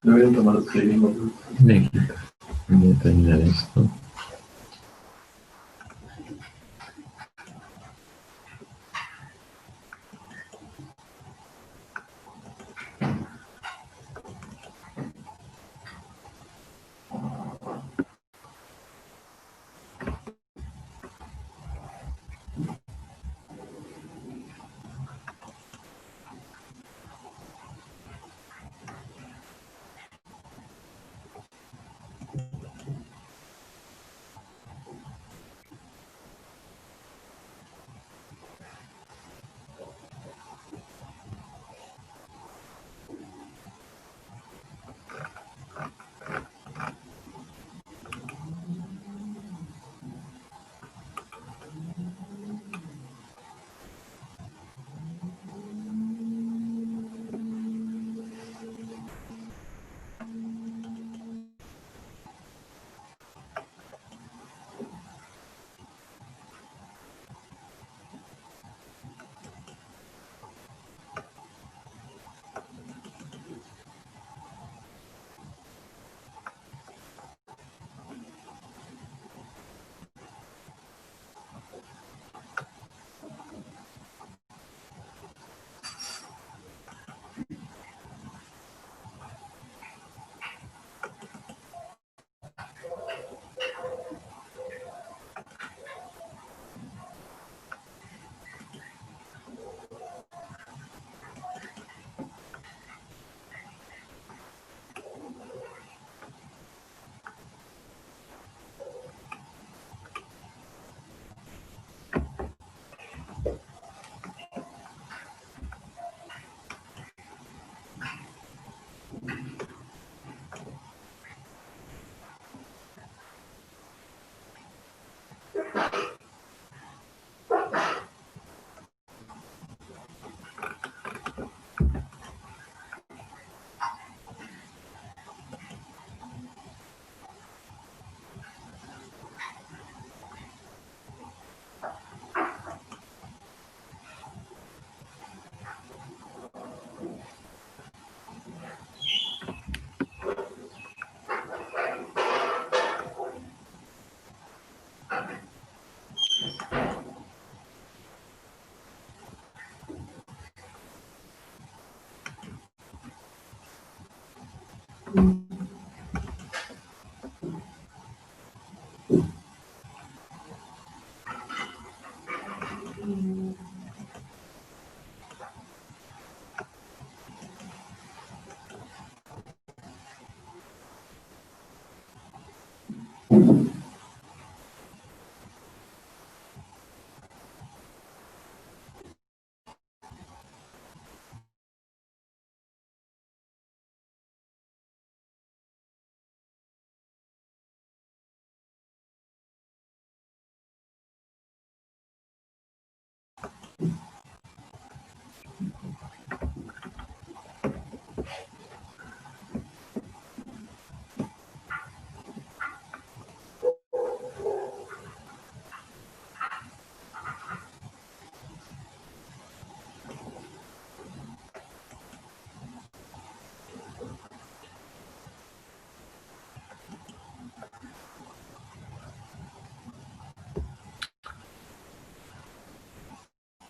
Deberían tomar trading. México. Voy a terminar esto.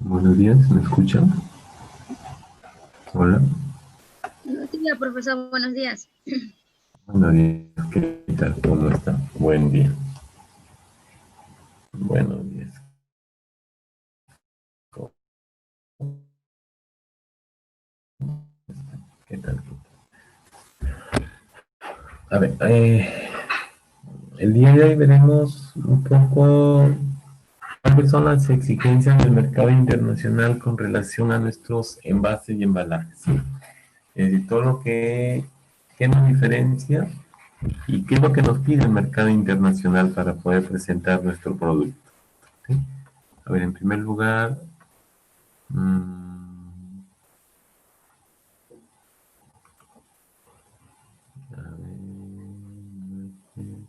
Buenos días, ¿me escuchan? Hola. Buenos días, profesor. Buenos días. Buenos días, ¿qué tal? ¿Cómo está? Buen día. Buenos días. ¿Cómo está? ¿Qué tal? A ver, el día de hoy veremos un poco cuáles son las exigencias del mercado internacional con relación a nuestros envases y embalajes, ¿sí? Es decir, todo lo que nos diferencia y qué es lo que nos pide el mercado internacional para poder presentar nuestro producto, ¿sí? A ver, en primer lugar, mm, a ver, muy bien.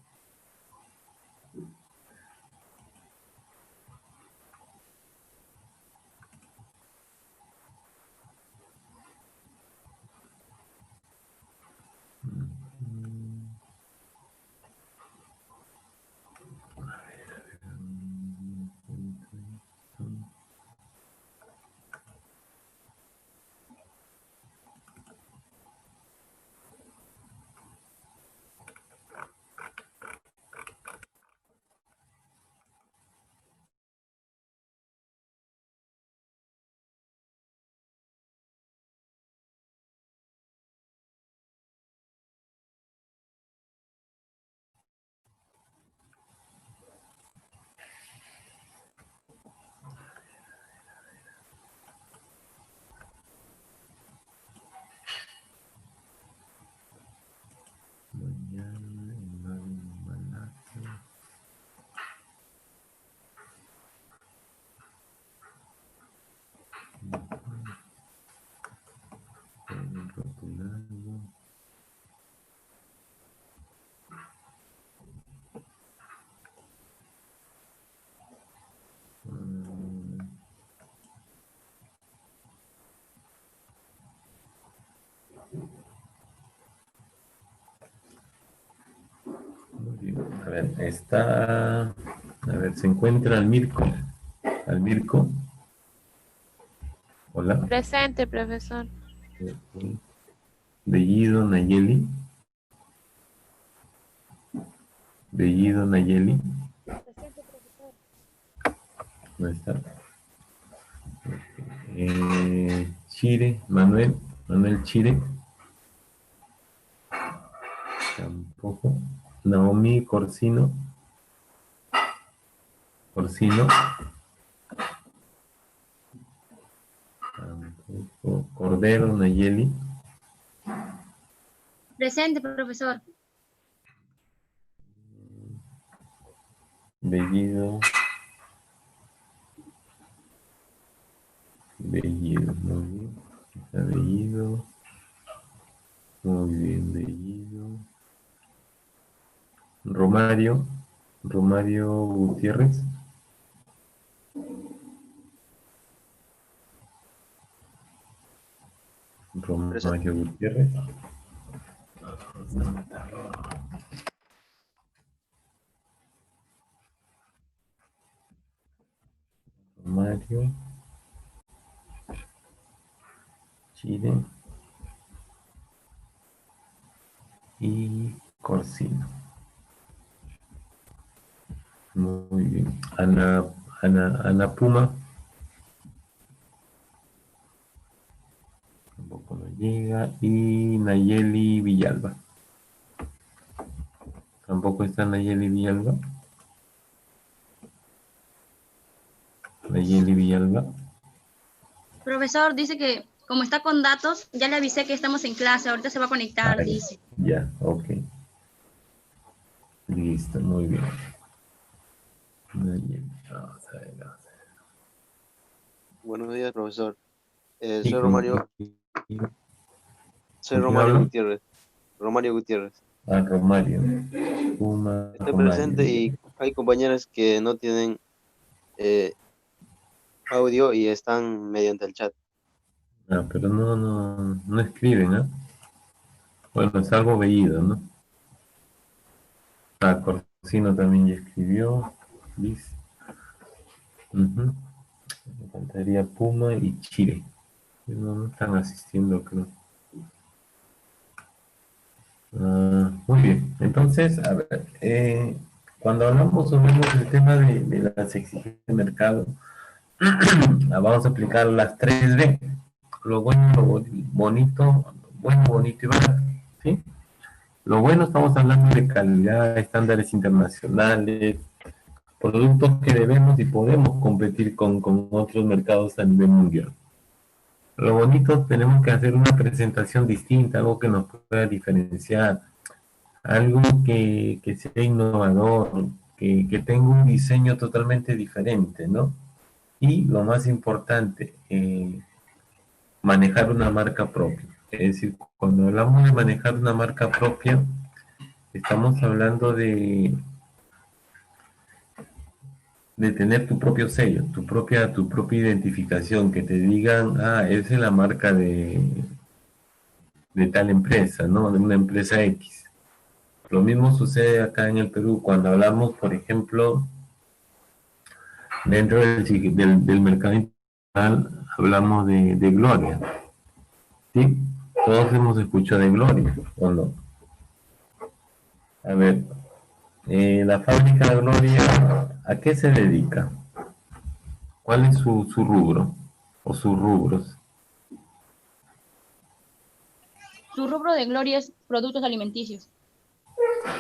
A ver, está, a ver, se encuentra Almirco. Almirco, hola. Presente, profesor. Bellido Nayeli. Bellido Nayeli, Presente, profesor. ¿no está? Chire, Manuel, Manuel Chire, tampoco. Naomi Corsino, Corsino, tampoco. Cordero Nayeli, Presente, profesor. Bellido, Bellido, muy bien. Está Bellido, muy bien, Bellido. Romario, Romario Gutiérrez, Romario Gutiérrez. Romario, Chile y Corsino. Muy bien. Ana Puma. Tampoco no llega. Y Nayeli Villalba. Tampoco está Nayeli Villalba. Nayeli Villalba. Profesor dice que como está con datos, ya le avisé que estamos en clase. Ahorita se va a conectar, Ya, dice. ya, ok. Listo, muy bien. Nayeli. Vamos a ver, vamos a ver. Buenos días, profesor. Sí, Soy ¿con quién Romario hablo? Gutiérrez. Romario Gutiérrez. Ah, Romario. Puma, Estoy Romario. presente y hay compañeras que no tienen eh, audio y están mediante el chat. Ah, pero no escriben, ¿no? Bueno, es algo veído, ¿no? Ah, Corsino también ya escribió. Liz. Ujú. Faltaría Puma y Chile. No están asistiendo, creo. Muy bien. Entonces, a ver, cuando hablamos o vemos el tema de las exigencias de mercado, vamos a aplicar las 3B. Lo bueno, lo bonito, bueno, bonito y barato. ¿Sí? Lo bueno, estamos hablando de calidad, estándares internacionales, productos que debemos y podemos competir con otros mercados a nivel mundial. Lo bonito, tenemos que hacer una presentación distinta, algo que nos pueda diferenciar, algo que sea innovador, que tenga un diseño totalmente diferente, ¿no? Y lo más importante, manejar una marca propia. Es decir, cuando hablamos de manejar una marca propia, estamos hablando de tener tu propio sello, tu propia identificación, que te digan, esa es la marca de tal empresa, ¿no? De una empresa X. Lo mismo sucede acá en el Perú cuando hablamos, por ejemplo, dentro del mercado internacional, hablamos de Gloria, ¿sí? Todos hemos escuchado de Gloria, ¿o no? A ver, la fábrica de Gloria, ¿a qué se dedica? ¿Cuál es su rubro o sus rubros? Su rubro de Gloria es productos alimenticios.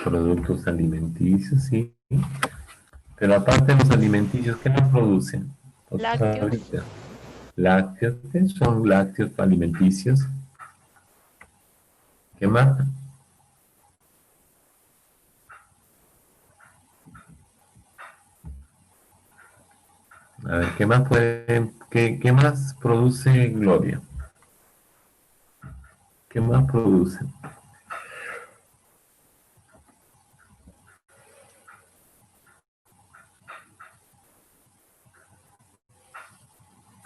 Productos alimenticios, sí. Pero aparte de los alimenticios, ¿qué nos producen? Lácteos. Lácteos, ¿qué son lácteos alimenticios? ¿Qué más? A ver, ¿qué más qué más produce Gloria? ¿Qué más produce?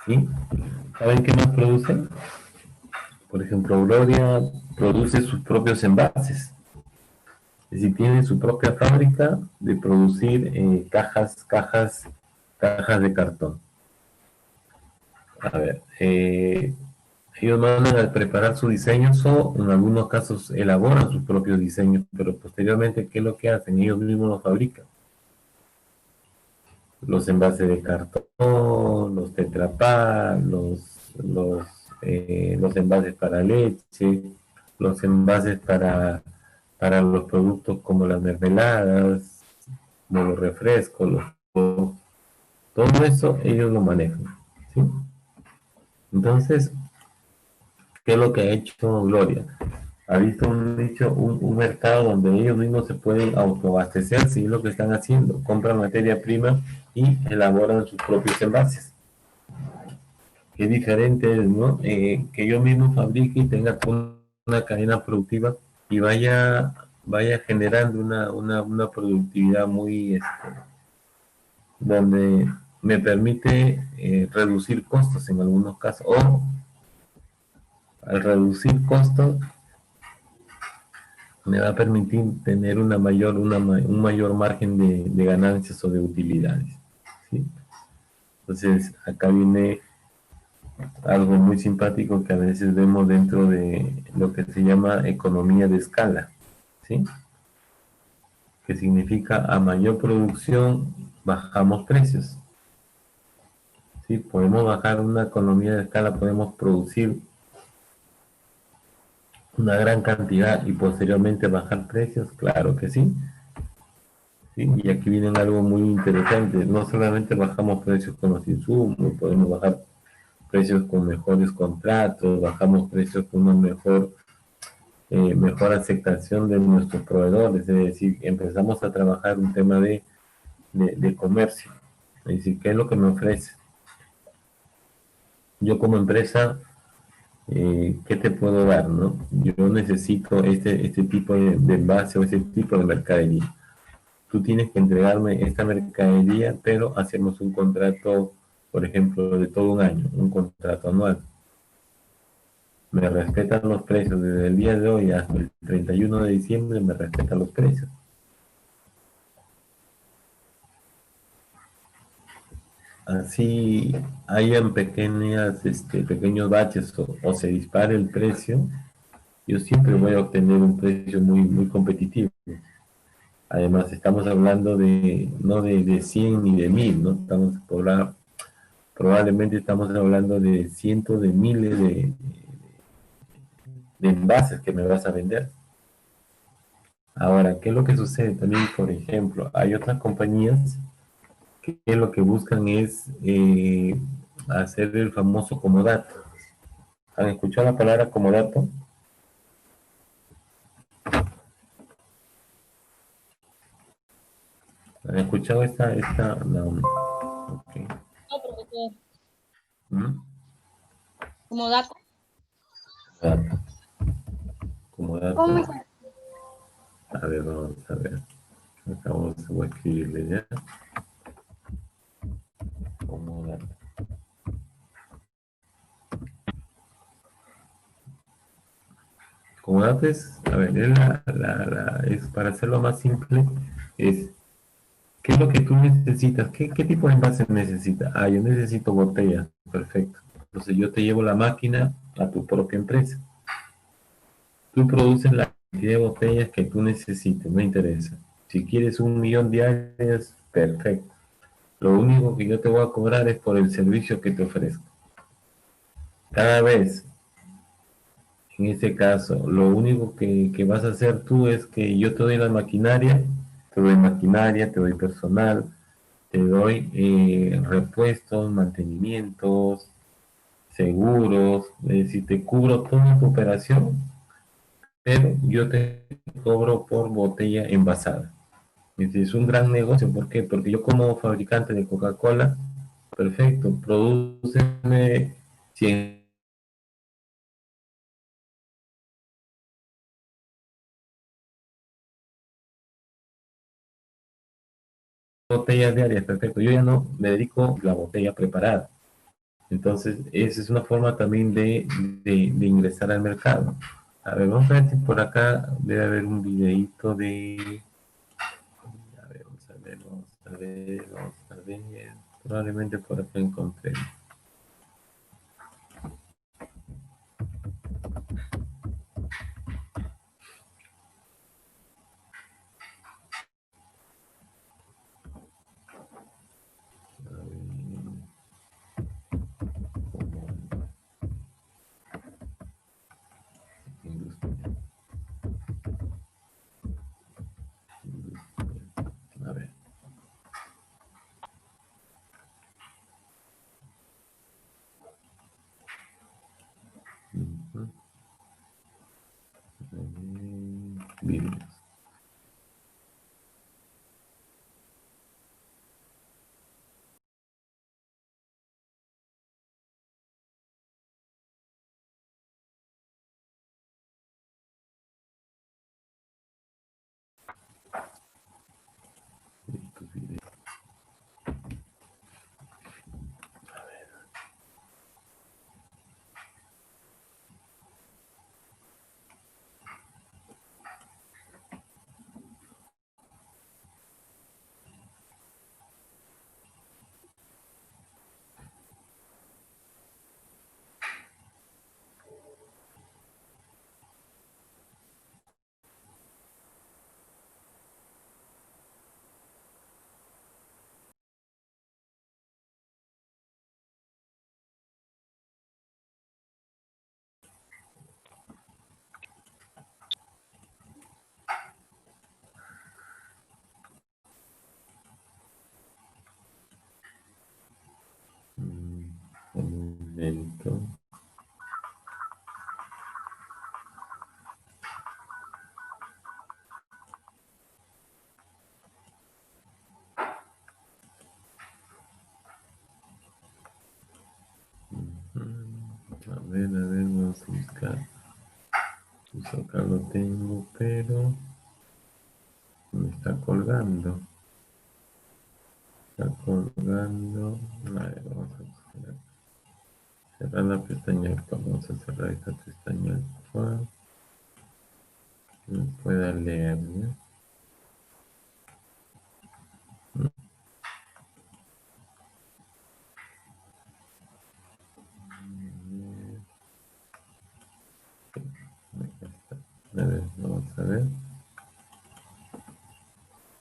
¿Sí? ¿Saben qué más produce? Por ejemplo, Gloria produce sus propios envases. Es decir, tiene su propia fábrica de producir cajas de cartón. A ver, ellos mandan a preparar sus diseños o en algunos casos elaboran sus propios diseños, pero posteriormente, ¿qué es lo que hacen? Ellos mismos los fabrican. Los envases de cartón, los Tetra Pak, los envases para leche, los envases para los productos como las mermeladas, como los refrescos, todo eso ellos lo manejan, ¿sí? Entonces, ¿qué es lo que ha hecho Gloria? Ha visto un mercado donde ellos mismos se pueden autoabastecer, sí, lo que están haciendo, compran materia prima y elaboran sus propios envases. Qué diferente es, ¿no? Que yo mismo fabrique y tenga una cadena productiva y vaya generando una productividad muy, donde me permite reducir costos en algunos casos, o al reducir costos me va a permitir tener un mayor margen de ganancias o de utilidades, ¿sí? Entonces, acá viene algo muy simpático que a veces vemos dentro de lo que se llama economía de escala, ¿sí? Que significa a mayor producción bajamos precios, ¿sí? Podemos bajar una economía de escala, podemos producir una gran cantidad y posteriormente bajar precios, claro que sí. ¿Sí? Y aquí viene algo muy interesante, no solamente bajamos precios con los insumos, podemos bajar precios con mejores contratos, bajamos precios con una mejor aceptación de nuestros proveedores, es decir, empezamos a trabajar un tema de comercio, es decir, ¿qué es lo que me ofrece? Yo como empresa, ¿qué te puedo dar, no? Yo necesito este tipo de envase o este tipo de mercadería. Tú tienes que entregarme esta mercadería, pero hacemos un contrato, por ejemplo, de todo un año, un contrato anual. Me respetan los precios desde el día de hoy hasta el 31 de diciembre, me respetan los precios. así hayan pequeños baches o se dispare el precio, yo siempre voy a obtener un precio muy competitivo. Además, estamos hablando no de 100 ni de 1000, ¿no? Probablemente estamos hablando de cientos de miles de envases que me vas a vender. Ahora, ¿qué es lo que sucede? También, por ejemplo, hay otras compañías que lo que buscan es hacer el famoso comodato. ¿Han escuchado la palabra comodato? ¿Han escuchado no, ok. No, profesor. ¿Mm? Como dato. Dato. Comodato. ¿Cómo es? A ver, vamos a ver. Voy a escribirle ya. Comodato. Comodato es, a ver, es para hacerlo más simple, es ¿qué es lo que tú necesitas? ¿Qué tipo de envase necesitas? Ah, yo necesito botella. Perfecto. Entonces yo te llevo la máquina a tu propia empresa. Tú produces la cantidad de botellas que tú necesites, no interesa. Si quieres 1.000.000 diarias, perfecto. Lo único que yo te voy a cobrar es por el servicio que te ofrezco. Cada vez, en este caso, lo único que vas a hacer tú es que yo te doy la maquinaria, te doy personal, te doy repuestos, mantenimientos, seguros, es decir, te cubro toda tu operación, pero yo te cobro por botella envasada. Es un gran negocio, ¿por qué? Porque yo como fabricante de Coca-Cola, perfecto, produceme 100 botellas diarias, perfecto. Yo ya no me dedico a la botella preparada. Entonces, esa es una forma también de ingresar al mercado. A ver, vamos a ver si por acá debe haber un videito de... A ver, vamos a ver. Probablemente por acá encontré. A ver, industria, a ver. Ujú. Videos. Estos videos. Un momento. A ver, vamos a buscar. Pues acá lo tengo, pero me está colgando. Está colgando. A ver, vamos a buscar. Cerrar la pestaña actual. Vamos a cerrar esta pestaña actual. Que pueda leer, ¿ya? A ver, vamos a ver.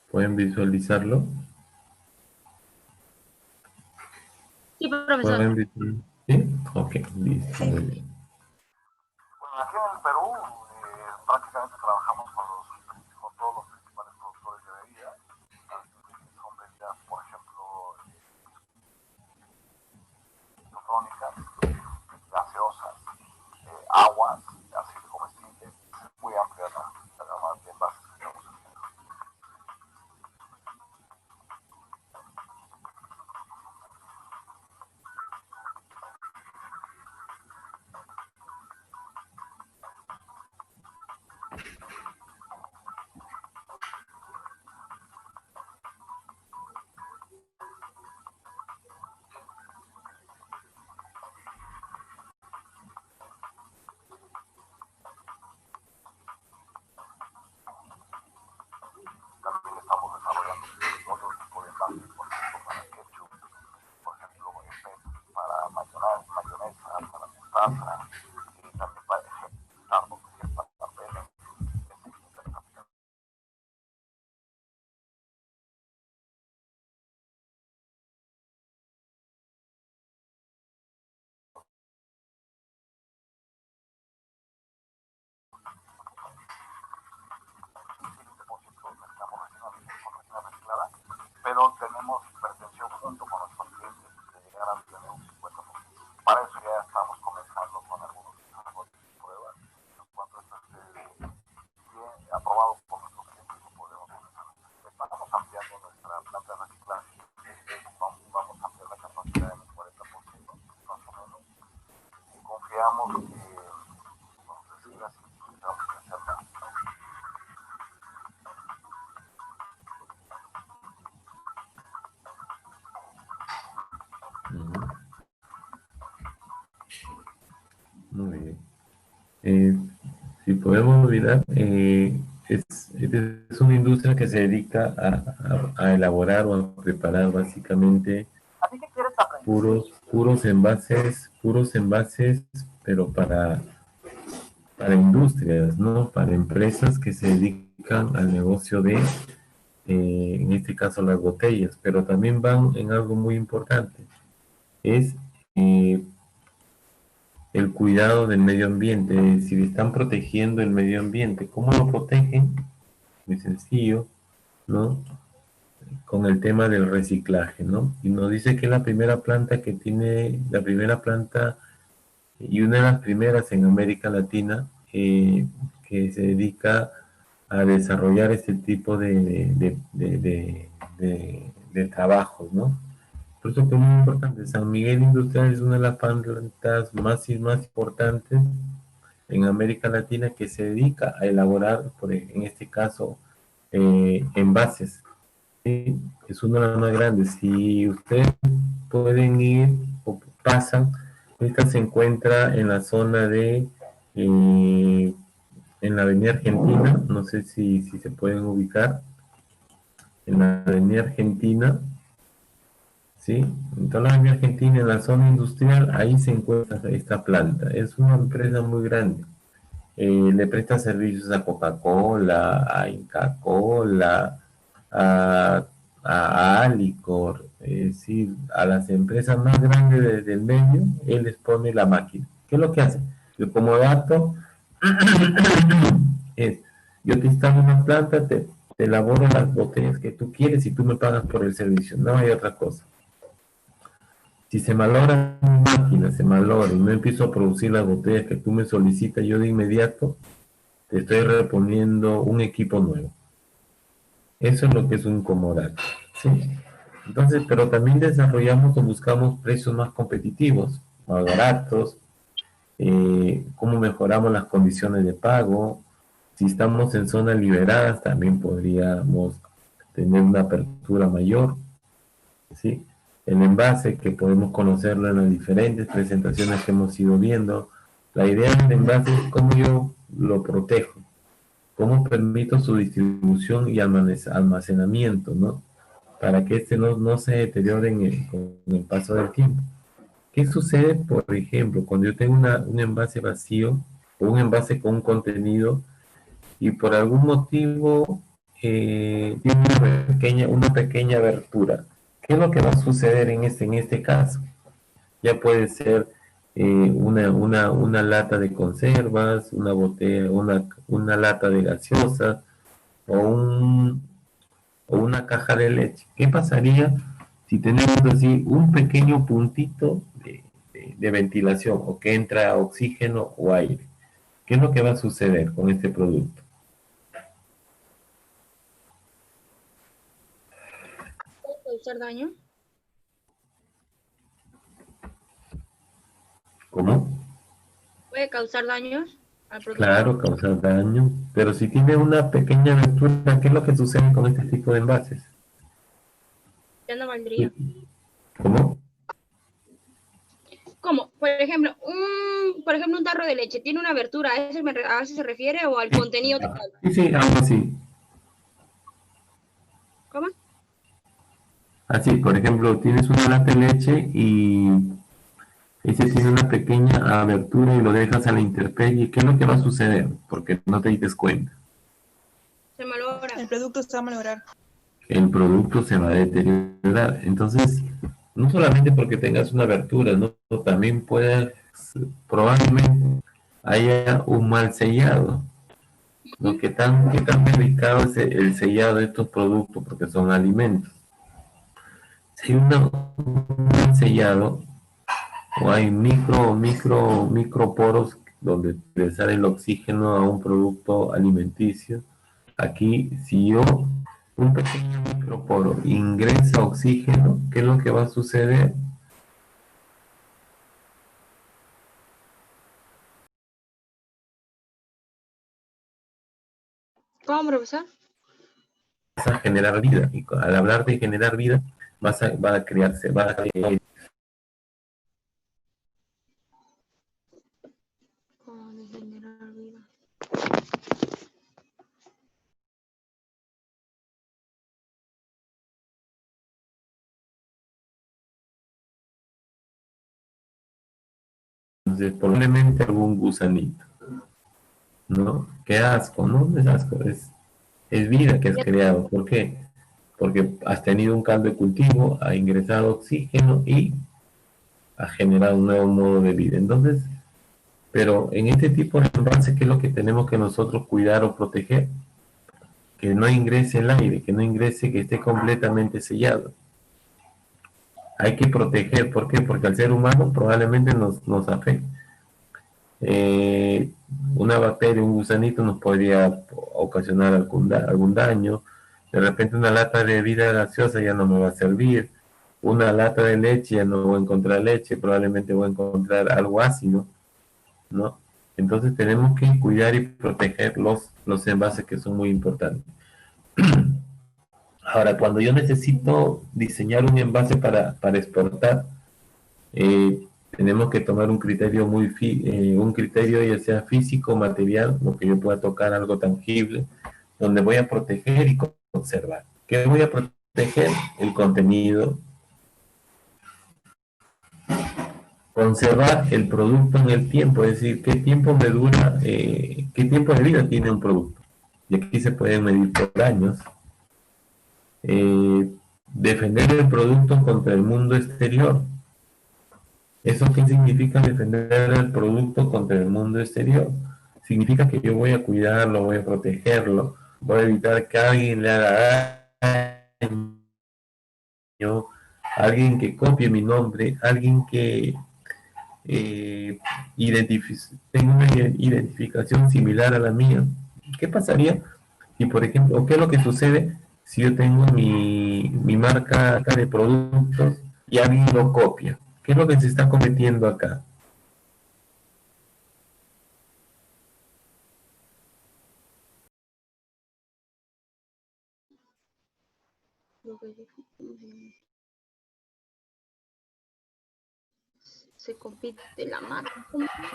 ¿Pueden visualizarlo? Sí, profesor. ¿Pueden visualizarlo? ¿Sí? Ok, listo, muy bien. Bueno, aquí en el Perú prácticamente trabajamos con todos los principales productores de bebidas. Son bebidas, por ejemplo, isotrónicas, gaseosas, aguas, así comestibles. Muy amplia la gama de envases que estamos haciendo. También estamos desarrollando otro tipo de envases, por ejemplo, para ketchup, por ejemplo, para mayonesa, para mostaza, y también para Starbucks, que es para papel. Pero tenemos pretensión junto con nuestros clientes de llegar a tener un 50%. Para eso ya estamos comenzando con algunos desarrollos y pruebas. En cuanto esto esté bien aprobado por nuestros clientes, lo podemos comenzar. Estamos ampliando nuestra planta de reciclaje. Vamos a ampliar la capacidad en un 40%, más o menos. Y confiamos que nos decida si tenemos que hacer más. Muy bien. Si podemos olvidar, es una industria que se dedica a elaborar o a preparar básicamente puros envases, pero para industrias, ¿no? Para empresas que se dedican al negocio de, en este caso, las botellas, pero también van en algo muy importante, es el cuidado del medio ambiente, es decir, están protegiendo el medio ambiente. ¿Cómo lo protegen? Muy sencillo, ¿no? Con el tema del reciclaje, ¿no? Y nos dice que la primera planta y una de las primeras en América Latina que se dedica a desarrollar este tipo de trabajos, ¿no? Por eso que es muy importante. San Miguel Industrial es una de las plantas más importantes en América Latina que se dedica a elaborar, en este caso, envases. ¿Sí? Es una de las más grandes. Si ustedes pueden ir o pasan, esta se encuentra en la zona en la Avenida Argentina, no sé si se pueden ubicar, en la Avenida Argentina, ¿sí? En toda la Avenida Argentina, en la zona industrial, ahí se encuentra esta planta. Es una empresa muy grande. Le presta servicios a Coca-Cola, a Inca-Cola, a Alicor, es decir, a las empresas más grandes del medio, él les pone la máquina. ¿Qué es lo que hace? Yo como dato, es, yo te instalo una planta, te elaboro las botellas que tú quieres y tú me pagas por el servicio, no hay otra cosa. Si se malogra mi máquina, se malogra y no empiezo a producir las botellas que tú me solicitas, yo de inmediato te estoy reponiendo un equipo nuevo. Eso es lo que es un comodato, ¿sí? Entonces, pero también desarrollamos o buscamos precios más competitivos, más baratos, cómo mejoramos las condiciones de pago. Si estamos en zonas liberadas, también podríamos tener una apertura mayor, ¿sí? El envase, que podemos conocerlo en las diferentes presentaciones que hemos ido viendo. La idea del envase es cómo yo lo protejo, cómo permito su distribución y almacenamiento, ¿no? Para que este no se deteriore con el paso del tiempo. ¿Qué sucede, por ejemplo, cuando yo tengo un envase vacío o un envase con un contenido y por algún motivo tiene una pequeña abertura. ¿Qué es lo que va a suceder en este caso? Ya puede ser una lata de conservas, una botella, una lata de gaseosa o una caja de leche. ¿Qué pasaría si tenemos así un pequeño puntito de ventilación o que entra oxígeno o aire? ¿Qué es lo que va a suceder con este producto? ¿Puede causar daño? ¿Cómo? ¿Puede causar daños al producto? Claro, causar daño, pero si tiene una pequeña abertura, ¿qué es lo que sucede con este tipo de envases? Ya no valdría. ¿Cómo? ¿Cómo? Por ejemplo, un tarro de leche tiene una abertura, ¿a eso se refiere o al contenido total? Sí, sí, algo así. ¿Cómo? Así, por ejemplo, tienes una lata de leche y ese tiene una pequeña abertura y lo dejas a la intemperie. ¿Qué es lo que va a suceder? Porque no te dices cuenta. Se malogra. El producto se va a malograr. El producto se va a deteriorar. Entonces, no solamente porque tengas una abertura, ¿no? También probablemente haya un mal sellado. ¿No? ¿Qué tan delicado es el sellado de estos productos? Porque son alimentos. Si hay un mal sellado, o hay microporos donde le sale el oxígeno a un producto alimenticio. Aquí, si yo, un pequeño microporo ingresa oxígeno, ¿qué es lo que va a suceder? ¿Cómo, profesor? Vas a generar vida, y al hablar de generar vida, va a crearse, ¿Cómo de generar vida? entonces, probablemente algún gusanito, ¿no? Qué asco, ¿no? Es asco, es vida que has creado. ¿Por qué? Porque has tenido un caldo de cultivo, ha ingresado oxígeno y ha generado un nuevo modo de vida. Entonces, pero en este tipo de envases, ¿qué es lo que tenemos que nosotros cuidar o proteger? Que no ingrese el aire, que no ingrese, que esté completamente sellado. Hay que proteger, ¿por qué? Porque al ser humano probablemente nos afecte. Una bacteria, un gusanito nos podría ocasionar algún daño. De repente una lata de bebida gaseosa ya no me va a servir. Una lata de leche ya no voy a encontrar leche, probablemente voy a encontrar algo ácido, ¿no? Entonces tenemos que cuidar y proteger los envases, que son muy importantes. Ahora, cuando yo necesito diseñar un envase para exportar, tenemos que tomar un criterio un criterio ya sea físico, material, lo que yo pueda tocar, algo tangible, donde voy a proteger y conservar. ¿Qué voy a proteger? El contenido. Conservar el producto en el tiempo, es decir, qué tiempo me dura, qué tiempo de vida tiene un producto. Y aquí se pueden medir por años. Defender el producto contra el mundo exterior. ¿Eso qué significa, defender el producto contra el mundo exterior? Significa que yo voy a cuidarlo, voy a protegerlo, voy a evitar que alguien le haga daño, alguien que copie mi nombre, alguien que tenga una identificación similar a la mía. ¿Qué pasaría si, por ejemplo, o qué es lo que sucede si yo tengo mi marca de productos y alguien lo copia? ¿Qué es lo que se está cometiendo acá? Se compite la marca.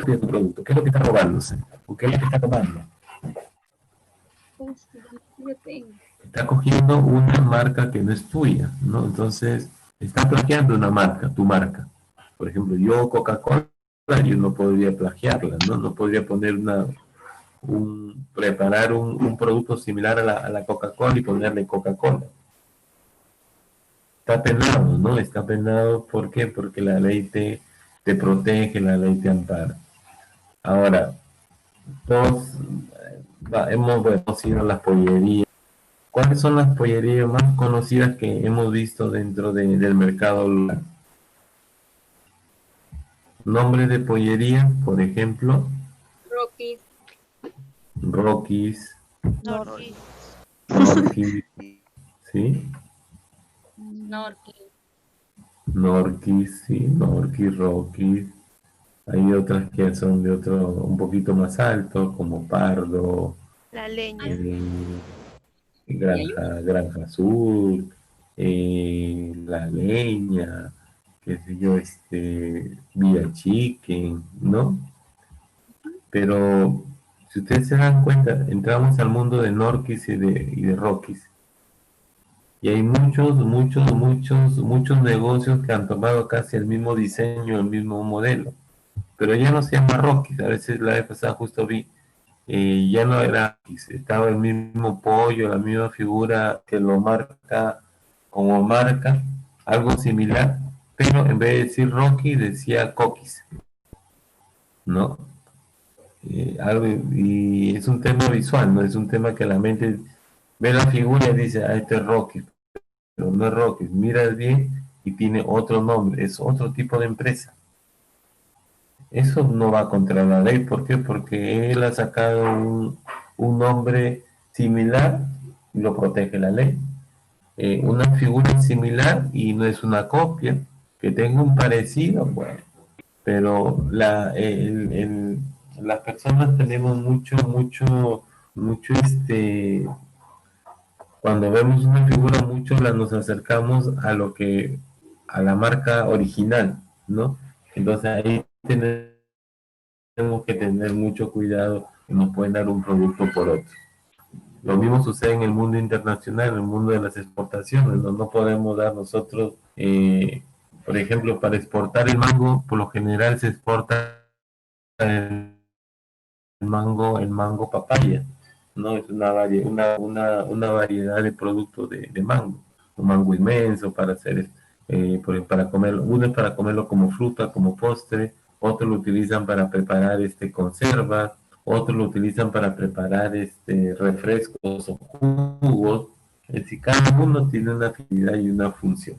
¿Qué es tu producto? ¿Qué es lo que está robándose? ¿O qué es lo que está tomando? Está cogiendo una marca que no es tuya, ¿no? Entonces, está plagiando una marca, tu marca. Por ejemplo, yo Coca-Cola, yo no podría plagiarla, ¿no? No podría poner preparar un producto similar a la Coca-Cola y ponerle Coca-Cola. Está penado, ¿no? Está penado, ¿por qué? Porque la ley te protege, la ley te ampara. Ahora, todos hemos ido a las pollerías. ¿Cuáles son las pollerías más conocidas que hemos visto dentro del mercado local? Nombres de pollería, por ejemplo, Rocky, Rockies, Norquis. Norquis, ¿sí? Norky. Norquis, sí, Norquis, Rockies. Hay otras que son de otro, un poquito más alto, como Pardo, La leña. Granja Azul, La Leña, qué sé yo, Villa Chicken, ¿no? Pero si ustedes se dan cuenta, entramos al mundo de Norquis y de Rockies. Y hay muchos negocios que han tomado casi el mismo diseño, el mismo modelo. Pero ya no se llama Rockies. A veces la vez pasada justo vi, ya no era Rockies, estaba el mismo pollo, la misma figura que lo marca como marca, algo similar, pero en vez de decir Rocky decía Coquis, ¿no? Y es un tema visual, no es un tema que la mente ve la figura y dice, ah, este es Rocky, pero no es Rocky, miras bien y tiene otro nombre, es otro tipo de empresa. Eso no va contra la ley, ¿por qué? Porque él ha sacado un nombre similar y lo protege la ley. Una figura similar y no es una copia, que tenga un parecido, bueno, pero las personas tenemos mucho, cuando vemos una figura mucho nos acercamos a la marca original, ¿no? Entonces ahí tenemos que tener mucho cuidado que nos pueden dar un producto por otro. Lo mismo sucede en el mundo internacional, en el mundo de las exportaciones, no podemos dar nosotros, por ejemplo, para exportar el mango, por lo general se exporta el mango papaya, ¿no? Es una variedad de productos de mango, un mango inmenso para hacer, para comerlo, uno es para comerlo como fruta, como postre, otros lo utilizan para preparar conservas, otros lo utilizan para preparar refrescos o jugos, es decir, cada uno tiene una actividad y una función.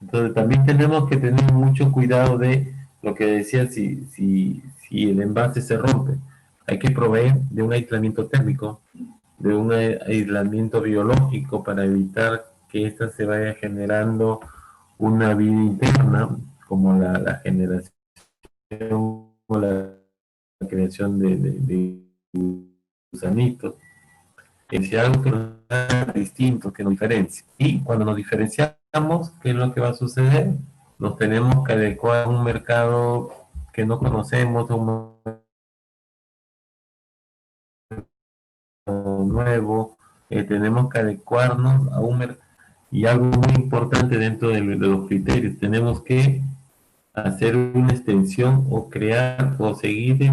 Entonces también tenemos que tener mucho cuidado de lo que decía, si el envase se rompe. Hay que proveer de un aislamiento térmico, de un aislamiento biológico para evitar que ésta se vaya generando una vida interna, como la generación o la creación de gusanitos. Es algo que nos haga distinto, que nos diferencia. Y cuando nos diferenciamos, ¿qué es lo que va a suceder? Nos tenemos que adecuar a un mercado que no conocemos, a un mercado nuevo, tenemos que adecuarnos a un mercado. Y algo muy importante dentro de los criterios, tenemos que hacer una extensión o crear o seguir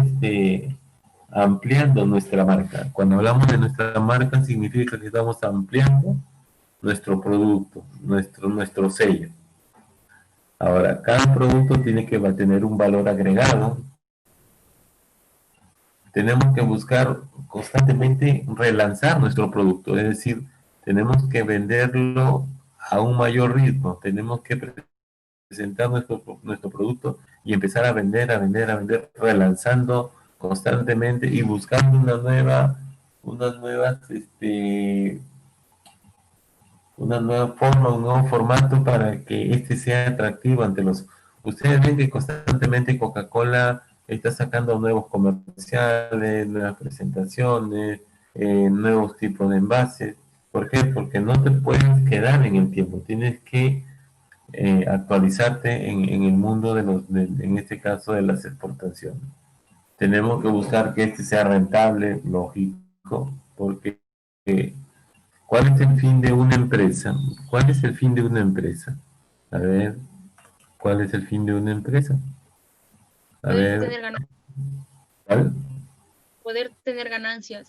ampliando nuestra marca. Cuando hablamos de nuestra marca significa que estamos ampliando nuestro producto, nuestro sello. Ahora, cada producto tiene que tener un valor agregado. Tenemos que buscar constantemente relanzar nuestro producto, es decir, tenemos que venderlo a un mayor ritmo, tenemos que presentar nuestro producto y empezar a vender, relanzando constantemente y buscando unas nuevas, una nueva forma, un nuevo formato para que sea atractivo ante los... Ustedes ven que constantemente Coca-Cola está sacando nuevos comerciales, nuevas presentaciones, nuevos tipos de envases. ¿Por qué? Porque no te puedes quedar en el tiempo, tienes que actualizarte en el mundo en este caso de las exportaciones. Tenemos que buscar que sea rentable, lógico, porque ¿cuál es el fin de una empresa? ¿Cuál es el fin de una empresa? A ver, ¿cuál es el fin de una empresa? A Puedes ver, tener ganancias. ¿cuál? poder tener ganancias.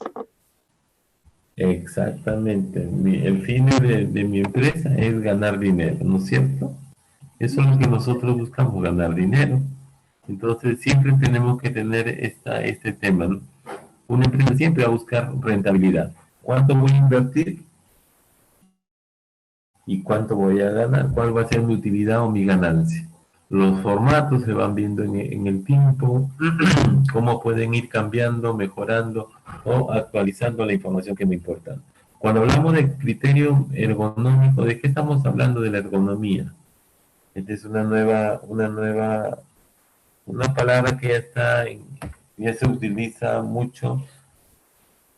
Exactamente. El fin de mi empresa es ganar dinero, ¿no es cierto? Eso es lo que nosotros buscamos, ganar dinero. Entonces siempre tenemos que tener este tema, ¿no? Una empresa siempre va a buscar rentabilidad. ¿Cuánto voy a invertir? ¿Y cuánto voy a ganar? ¿Cuál va a ser mi utilidad o mi ganancia? Los formatos se van viendo en el tiempo, cómo pueden ir cambiando, mejorando o actualizando la información que me importa. Cuando hablamos de criterio ergonómico, ¿de qué estamos hablando de la ergonomía? Esta es una palabra que ya se utiliza mucho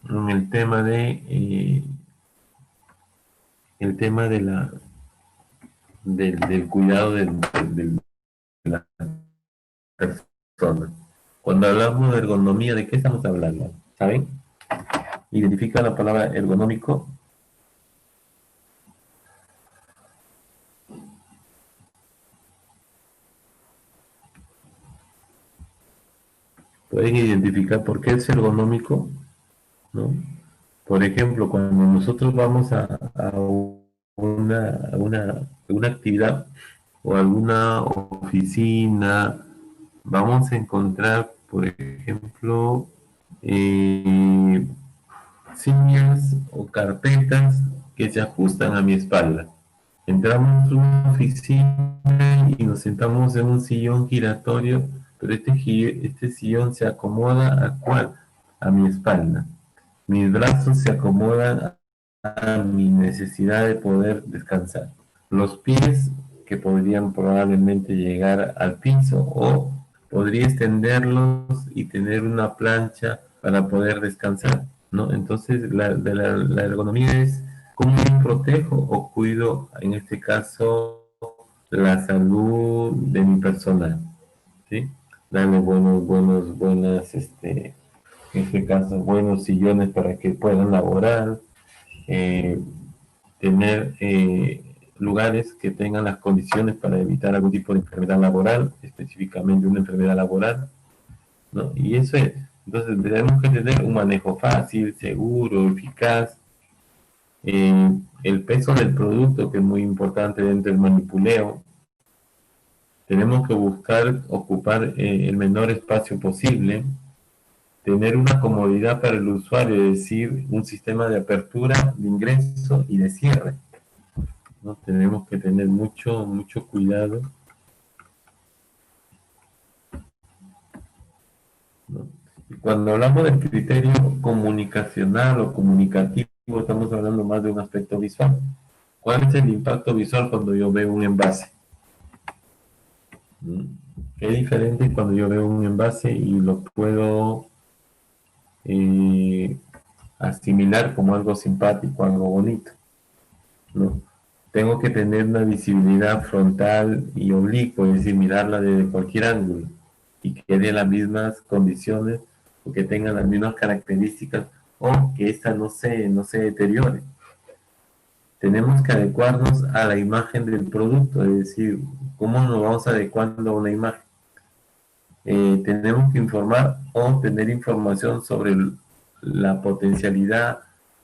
en el tema del cuidado de la persona. Cuando hablamos de ergonomía, ¿de qué estamos hablando? ¿Saben? Identifica la palabra ergonómico. Pueden identificar por qué es ergonómico, ¿no? Por ejemplo, cuando nosotros vamos a una actividad o alguna oficina, vamos a encontrar, por ejemplo, sillas o carpetas que se ajustan a mi espalda. Entramos a una oficina y nos sentamos en un sillón giratorio, pero este sillón se acomoda ¿a cuál? A mi espalda. Mis brazos se acomodan a mi necesidad de poder descansar. Los pies que podrían probablemente llegar al piso o podría extenderlos y tener una plancha para poder descansar, ¿no? Entonces la ergonomía es cómo yo protejo o cuido, en este caso, la salud de mi personal, ¿sí? Darle en este caso, buenos sillones para que puedan laborar, tener lugares que tengan las condiciones para evitar algún tipo de enfermedad laboral, específicamente una enfermedad laboral, ¿no? Y eso es. Entonces tenemos que tener un manejo fácil, seguro, eficaz. El peso del producto, que es muy importante dentro del manipuleo. Tenemos que buscar ocupar el menor espacio posible, tener una comodidad para el usuario, es decir, un sistema de apertura, de ingreso y de cierre, ¿no? Tenemos que tener mucho cuidado, ¿no? Y cuando hablamos del criterio comunicacional o comunicativo, estamos hablando más de un aspecto visual. ¿Cuál es el impacto visual cuando yo veo un envase? Es diferente cuando yo veo un envase y lo puedo asimilar como algo simpático, algo bonito, ¿no? Tengo que tener una visibilidad frontal y oblicua, es decir, mirarla desde cualquier ángulo y que dé las mismas condiciones o que tenga las mismas características o que ésta no se deteriore. Tenemos que adecuarnos a la imagen del producto, es decir, ¿cómo nos vamos adecuando a una imagen? Tenemos que informar o tener información sobre la potencialidad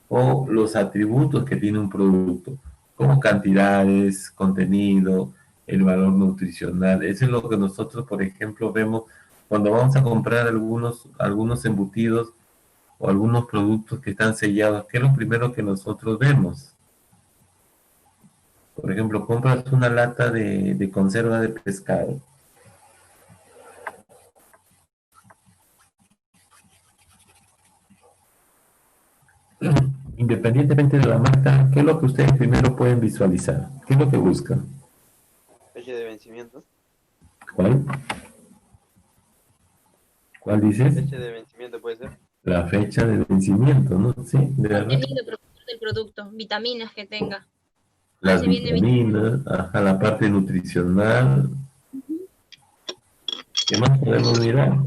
o los atributos que tiene un producto, como cantidades, contenido, el valor nutricional. Eso es lo que nosotros, por ejemplo, vemos cuando vamos a comprar algunos embutidos o algunos productos que están sellados. ¿Qué es lo primero que nosotros vemos? Por ejemplo, compras una lata de conserva de pescado. Independientemente de la marca, ¿qué es lo que ustedes primero pueden visualizar? ¿Qué es lo que buscan? Fecha de vencimiento. ¿Cuál? ¿Cuál dices? Fecha de vencimiento puede ser. La fecha de vencimiento, ¿no? Sí, de verdad. Contenido del producto, vitaminas que tenga. Las Se viene vitaminas, ajá, la parte nutricional. ¿Qué más podemos mirar?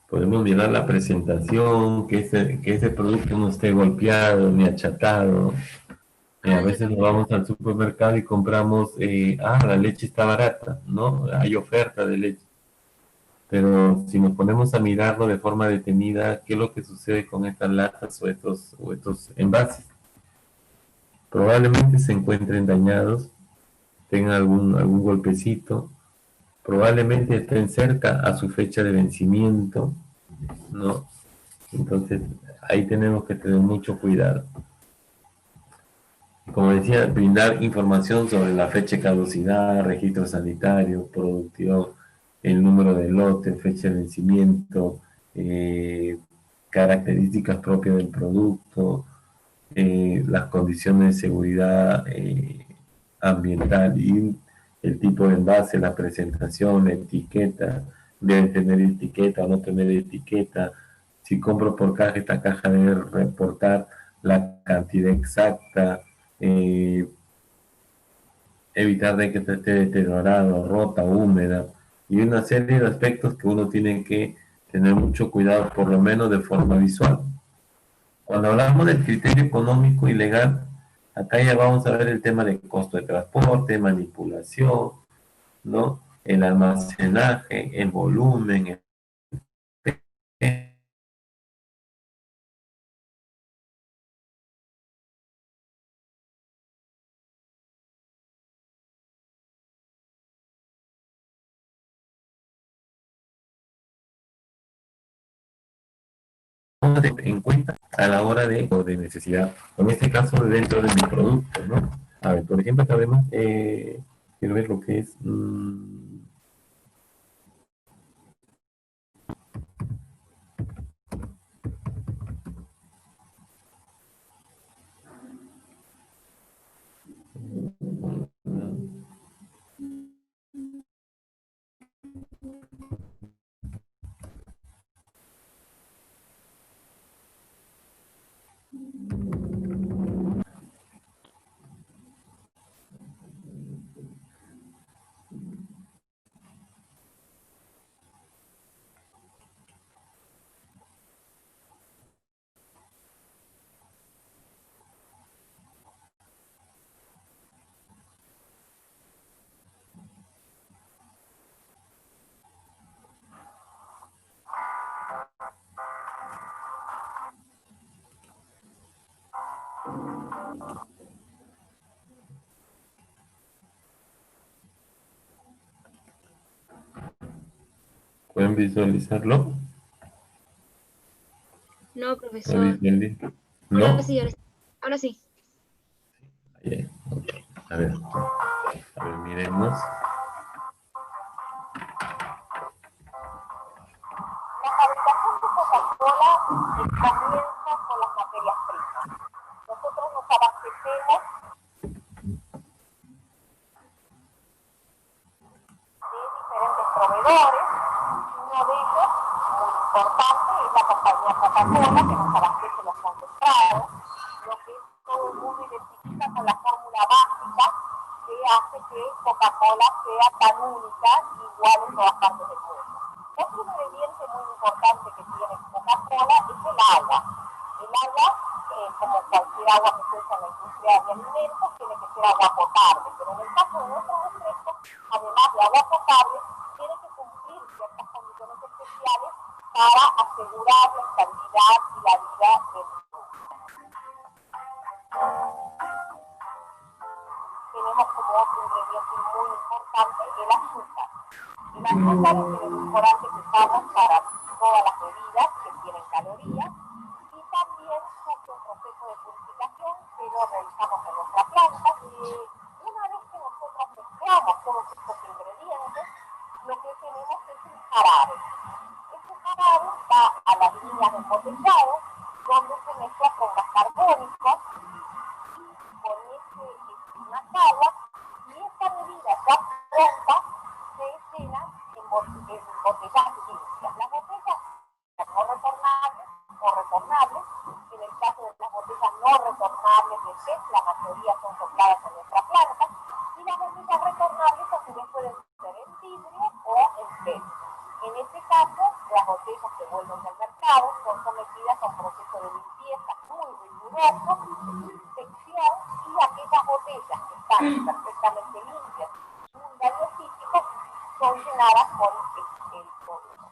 Podemos mirar la presentación, que ese producto no esté golpeado ni achatado, A veces nos vamos al supermercado y compramos, la leche está barata, ¿no? Hay oferta de leche. Pero si nos ponemos a mirarlo de forma detenida, ¿qué es lo que sucede con estas latas o estos envases? Probablemente se encuentren dañados, tengan algún golpecito, probablemente estén cerca a su fecha de vencimiento, ¿no? Entonces, ahí tenemos que tener mucho cuidado. Como decía, brindar información sobre la fecha de caducidad, registro sanitario, producción, el número de lote, fecha de vencimiento, eh, características propias del producto, las condiciones de seguridad ambiental y el tipo de envase, la presentación, la etiqueta, debe tener etiqueta o no tener etiqueta. Si compro por caja, esta caja debe reportar la cantidad exacta, eh, evitar de que esté deteriorado, rota, húmeda, y una serie de aspectos que uno tiene que tener mucho cuidado, por lo menos de forma visual. Cuando hablamos del criterio económico y legal, acá ya vamos a ver el tema de costo de transporte, manipulación, ¿no? El almacenaje, el volumen, el en cuenta a la hora de necesidad, o en este caso dentro de mi producto, ¿no? A ver, por ejemplo, sabemos, quiero ver lo que es, ¿pueden visualizarlo? No, ¿Lo profesor. visualizan? Ahora ¿No? sí, ahora sí. Bien, ok. A ver, miremos. La fabricación de Coca-Cola comienza con las materias primas. Nosotros nos abastecemos de diferentes proveedores. Uno de ellos, muy importante, es la compañía Coca-Cola, que nos abastece los concentrados, lo que todo el mundo identifica con la fórmula básica que hace que Coca-Cola sea tan única, igual en todas partes del mundo. Otro ingrediente muy importante que tiene Coca-Cola es el agua. El agua, como cualquier agua que se usa en la industria de alimentos, tiene que ser agua potable, pero en el caso de nuestros refrescos, además de agua potable, tiene que cumplir ciertas condiciones especiales para asegurar la estabilidad y la vida del producto. Tenemos como otro ingrediente muy importante el azúcar. El azúcar es el edulcorante que usamos para todas las bebidas que tienen calorías y también sufre un proceso de purificación que lo realizamos en nuestra planta. Una vez que nosotros mezclamos todos estos ingredientes, lo que tenemos es un jarabe. Este jarabe va a las líneas de embotellado, donde se mezcla con gas carbónico, con unas aguas, y esta bebida ya pronta se llena en botellas limpias. Las botellas no retornables o retornables, en el caso de las botellas no retornables de PET, la mayoría son sopladas en nuestra planta, y las botellas retornables a su vez pueden ser en vidrio o en PET. En este caso, las botellas que vuelven al mercado son sometidas a un proceso de limpieza muy riguroso, inspección y son llenadas con el producto.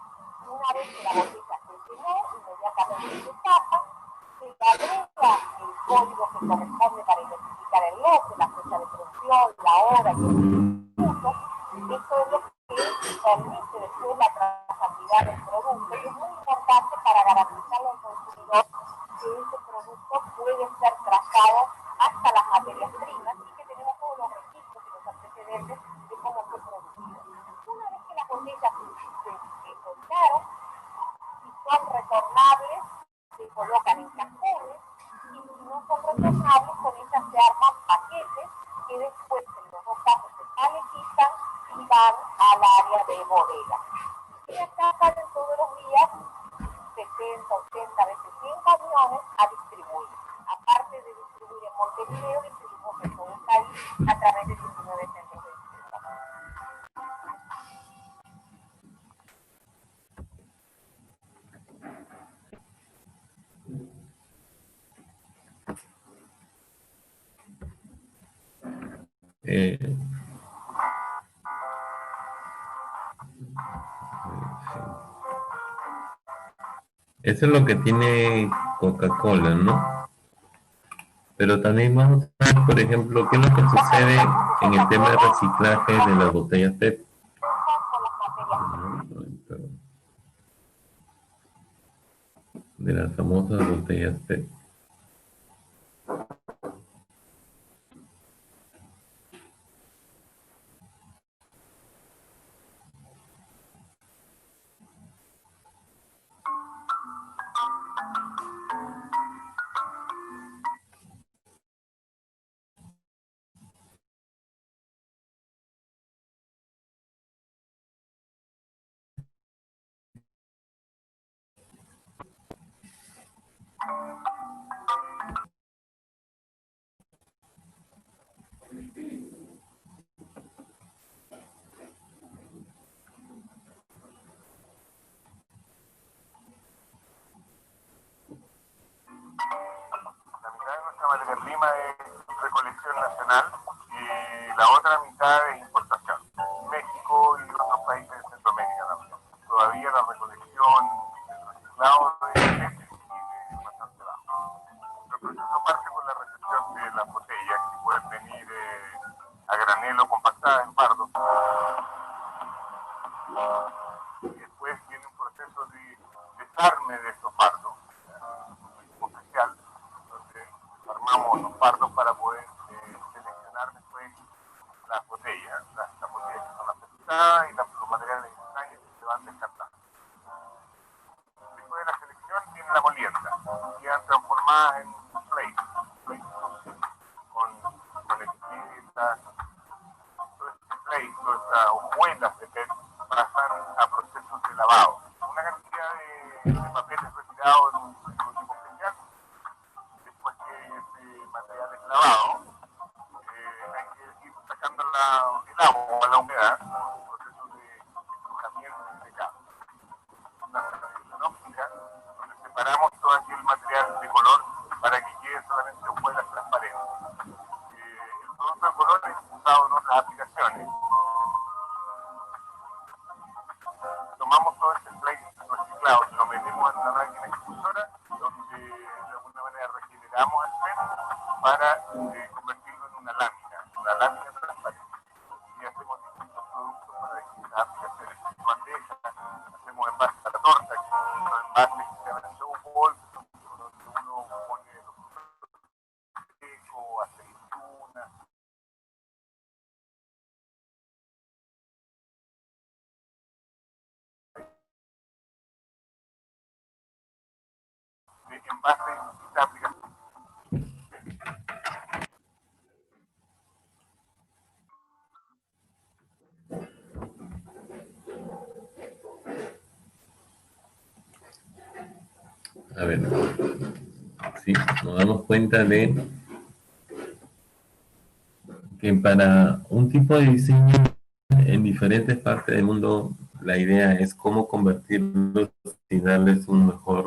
Una vez que la botella se llenó, inmediatamente se tapa, se le agrega el código que corresponde para identificar el lote, la fecha de producción, la hora y el minuto. Esto es lo que permite después la trazabilidad del producto y es muy importante para garantizarle al consumidor que ese producto puede ser trazado hasta las materias primas y que tenemos todos los registros y los antecedentes de cómo fue producido. Una vez que las botellas se soltaron, si son retornables, se colocan en cajones y si no son retornables, con ellas se arman paquetes que después en los dos casos se paletizan y van al área de bodega. Y acá salen todos los días 70, 80, a veces 100 camiones a distribuir. Aparte de distribuir en Montevideo, distribuimos en todo el país a través de 19 centros de distribución. Eso es lo que tiene Coca-Cola, ¿no? Pero también vamos a ver, por ejemplo, qué es lo que sucede en el tema de reciclaje de las botellas PET. De las famosas botellas PET. La mitad de nuestra materia prima es recolección nacional y la otra mitad es importación. México y otros países de Centroamérica también. Todavía la recolección, el reciclado de leche es bastante bajo. El proceso parte con la recepción de las botellas que pueden venir a granel o compactadas en fardos. Y después viene un proceso de desarme de estos fardos, especial, donde armamos los fardos para poder seleccionar después las botellas, las botellas que son las pesadas y los materiales extraños que se van descartando. Después de la selección viene la molienda, y quedan transformadas en plates con etiquetas, todo este plate, todas estas hojuelas de PET pasan a procesos de lavado. Una cantidad de papeles retirados en un equipo especial. Después que ese material es lavado, hay que ir sacando el agua, la humedad, un proceso de estrujamiento y secado. Una separación óptica, donde separamos todo aquel material de color para que quede solamente hojuelas transparentes. El producto de color es usado en otras aplicaciones. Tomamos todo ese plate reciclado, lo metemos en una máquina expulsora, donde de alguna manera regeneramos el PET para convertirlo en una lámina transparente. Y hacemos distintos productos para distintas aplicaciones. Bandejas, hacemos envases para torta, que son envases que se llaman show ball, donde uno pone los frutos secos, aceitunas. En base a esta aplicación. A ver, sí, nos damos cuenta de que para un tipo de diseño en diferentes partes del mundo, la idea es cómo convertirlos y darles un mejor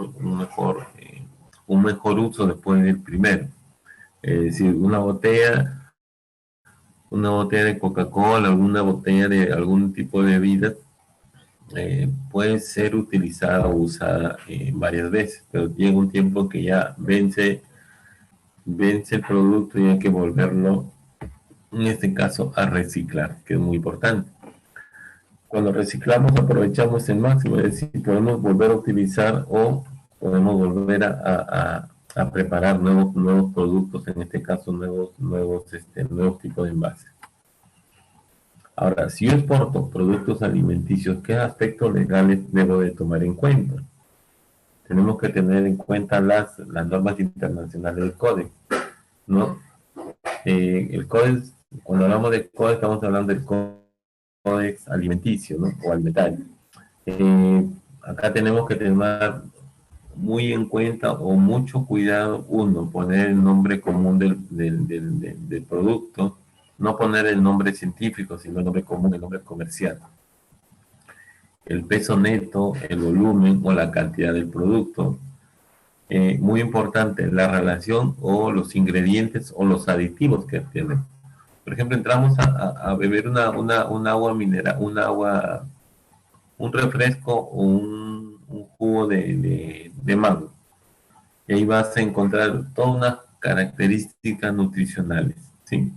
uso después del primero. Es decir, una botella una botella de Coca-Cola, alguna botella de algún tipo de bebida, puede ser utilizada o usada varias veces, pero llega un tiempo que ya vence el producto y hay que volverlo, en este caso, a reciclar, que es muy importante. Cuando reciclamos aprovechamos el máximo, es decir, podemos volver a utilizar o podemos volver a preparar nuevos productos, en este caso nuevos tipos de envases. Ahora, si yo exporto productos alimenticios, ¿qué aspectos legales debo de tomar en cuenta? Tenemos que tener en cuenta las normas internacionales del Códex, ¿no? El Códex, cuando hablamos de Códex, estamos hablando del Códex alimenticio, ¿no? O alimentario. Acá tenemos que tener muy en cuenta o mucho cuidado, uno, poner el nombre común del producto, no poner el nombre científico, sino el nombre común, el nombre comercial. El peso neto, el volumen o la cantidad del producto. Muy importante, la relación o los ingredientes o los aditivos que tienen. Por ejemplo, entramos a beber un agua mineral, un refresco o un jugo de mango. Y ahí vas a encontrar todas unas características nutricionales, ¿sí?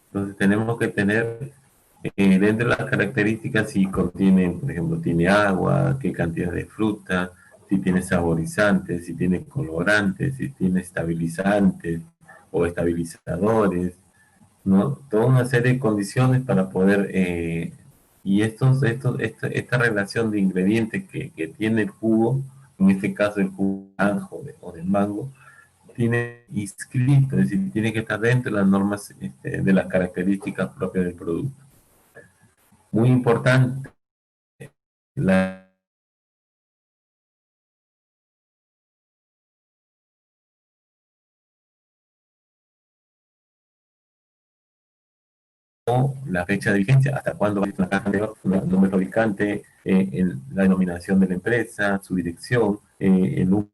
Entonces tenemos que tener dentro de las características si contiene, por ejemplo, tiene agua, qué cantidad de fruta, si tiene saborizantes, si tiene colorantes, si tiene estabilizantes o estabilizadores, ¿no? Toda una serie de condiciones para poder, y esta relación de ingredientes que tiene el jugo, en este caso el jugo de naranjo o de mango, tiene inscrito, es decir, tiene que estar dentro de las normas de las características propias del producto. Muy importante, la fecha de vigencia, hasta cuándo va a estar la caja de el nombre fabricante, la denominación de la empresa, su dirección, el número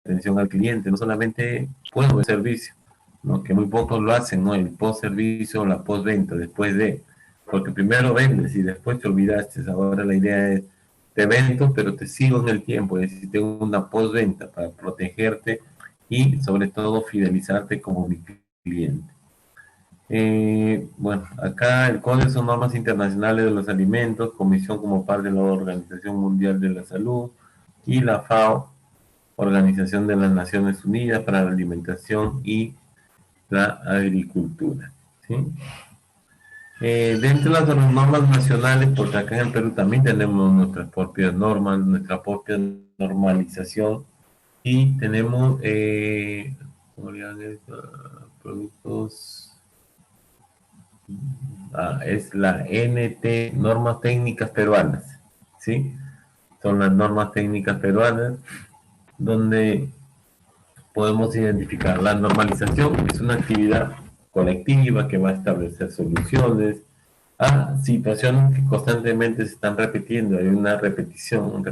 de atención al cliente, no solamente puedo de servicio, ¿no? Que muy pocos lo hacen, ¿no? El post-servicio o la post-venta, después de, porque primero vendes y después te olvidaste. Ahora la idea es, te vendo, pero te sigo en el tiempo, es decir, tengo una post-venta para protegerte y sobre todo fidelizarte como mi cliente. Bueno, acá el Código son normas internacionales de los alimentos, Comisión como parte de la Organización Mundial de la Salud y la FAO, Organización de las Naciones Unidas para la Alimentación y la Agricultura, ¿sí? Dentro de las normas nacionales, porque acá en el Perú también tenemos nuestras propias normas, nuestra propia normalización y tenemos productos, es la NT, normas técnicas peruanas, ¿sí? Son las normas técnicas peruanas donde podemos identificar la normalización, es una actividad colectiva que va a establecer soluciones a situaciones que constantemente se están repitiendo, hay una repetición,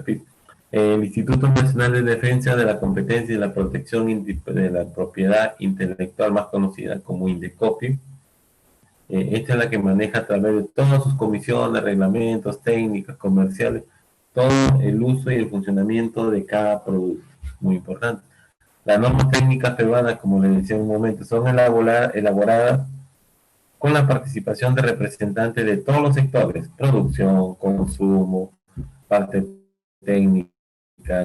el Instituto Nacional de Defensa de la Competencia y la Protección de la Propiedad Intelectual, más conocida como INDECOPI, esta es la que maneja a través de todas sus comisiones, reglamentos, técnicas, comerciales, todo el uso y el funcionamiento de cada producto, muy importante. Las normas técnicas peruanas, como les decía en un momento, son elaboradas con la participación de representantes de todos los sectores, producción, consumo, parte técnica,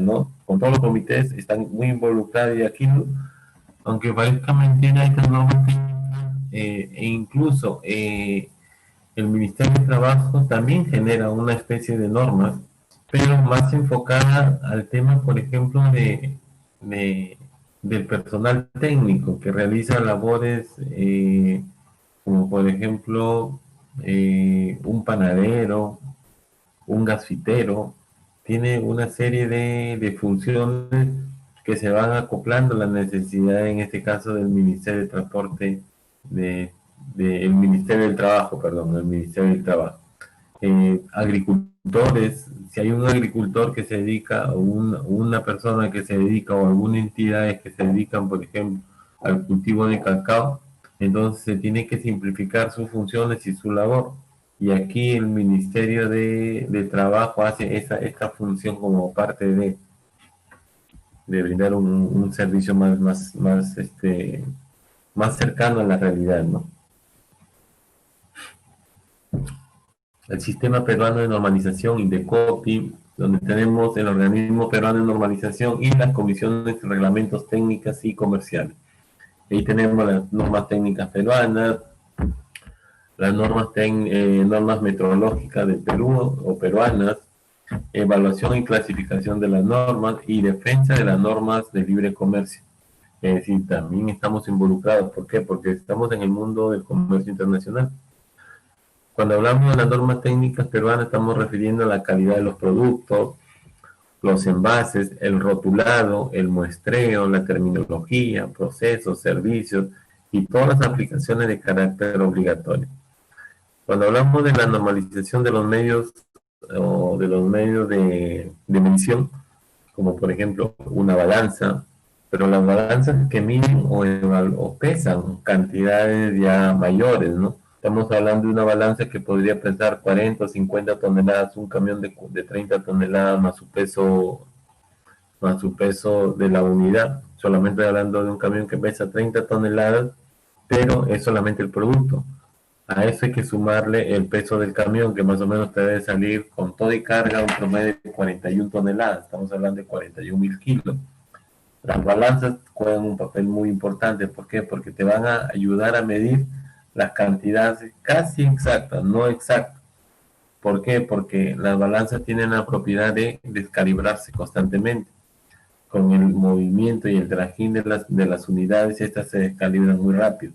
¿no? Con todos los comités están muy involucrados y aquí, aunque parezca mentira, estas normas técnicas, e incluso el Ministerio de Trabajo también genera una especie de normas, pero más enfocada al tema, por ejemplo, del personal técnico que realiza labores como por ejemplo un panadero, un gasfitero, tiene una serie de funciones que se van acoplando a la necesidad, en este caso del Ministerio de Transporte, el Ministerio del Trabajo, perdón, el Ministerio del Trabajo. Agricultores, si hay un agricultor que se dedica, o una persona que se dedica, o alguna entidad que se dedican, por ejemplo, al cultivo de cacao, entonces se tiene que simplificar sus funciones y su labor. Y aquí el Ministerio de Trabajo hace esta función como parte de brindar un servicio más cercano a la realidad, ¿no? El Sistema Peruano de Normalización, INDECOPI, donde tenemos el Organismo Peruano de Normalización y las comisiones de reglamentos técnicas y comerciales. Ahí tenemos las normas técnicas peruanas, las normas meteorológicas del Perú o peruanas, evaluación y clasificación de las normas y defensa de las normas de libre comercio. Es decir, también estamos involucrados. ¿Por qué? Porque estamos en el mundo del comercio internacional. Cuando hablamos de las normas técnicas peruanas, estamos refiriendo a la calidad de los productos, los envases, el rotulado, el muestreo, la terminología, procesos, servicios y todas las aplicaciones de carácter obligatorio. Cuando hablamos de la normalización de los medios o de los medios de medición, como por ejemplo una balanza, pero las balanzas que miden o pesan cantidades ya mayores, ¿no? Estamos hablando de una balanza que podría pesar 40 o 50 toneladas, un camión de 30 toneladas más su peso de la unidad. Solamente hablando de un camión que pesa 30 toneladas, pero es solamente el producto. A eso hay que sumarle el peso del camión, que más o menos te debe salir con todo y carga un promedio de 41 toneladas. Estamos hablando de 41.000 kilos. Las balanzas juegan un papel muy importante. ¿Por qué? Porque te van a ayudar a medir las cantidades casi exactas, no exactas. ¿Por qué? Porque las balanzas tienen la propiedad de descalibrarse constantemente. Con el movimiento y el trajín de las unidades, estas se descalibran muy rápido.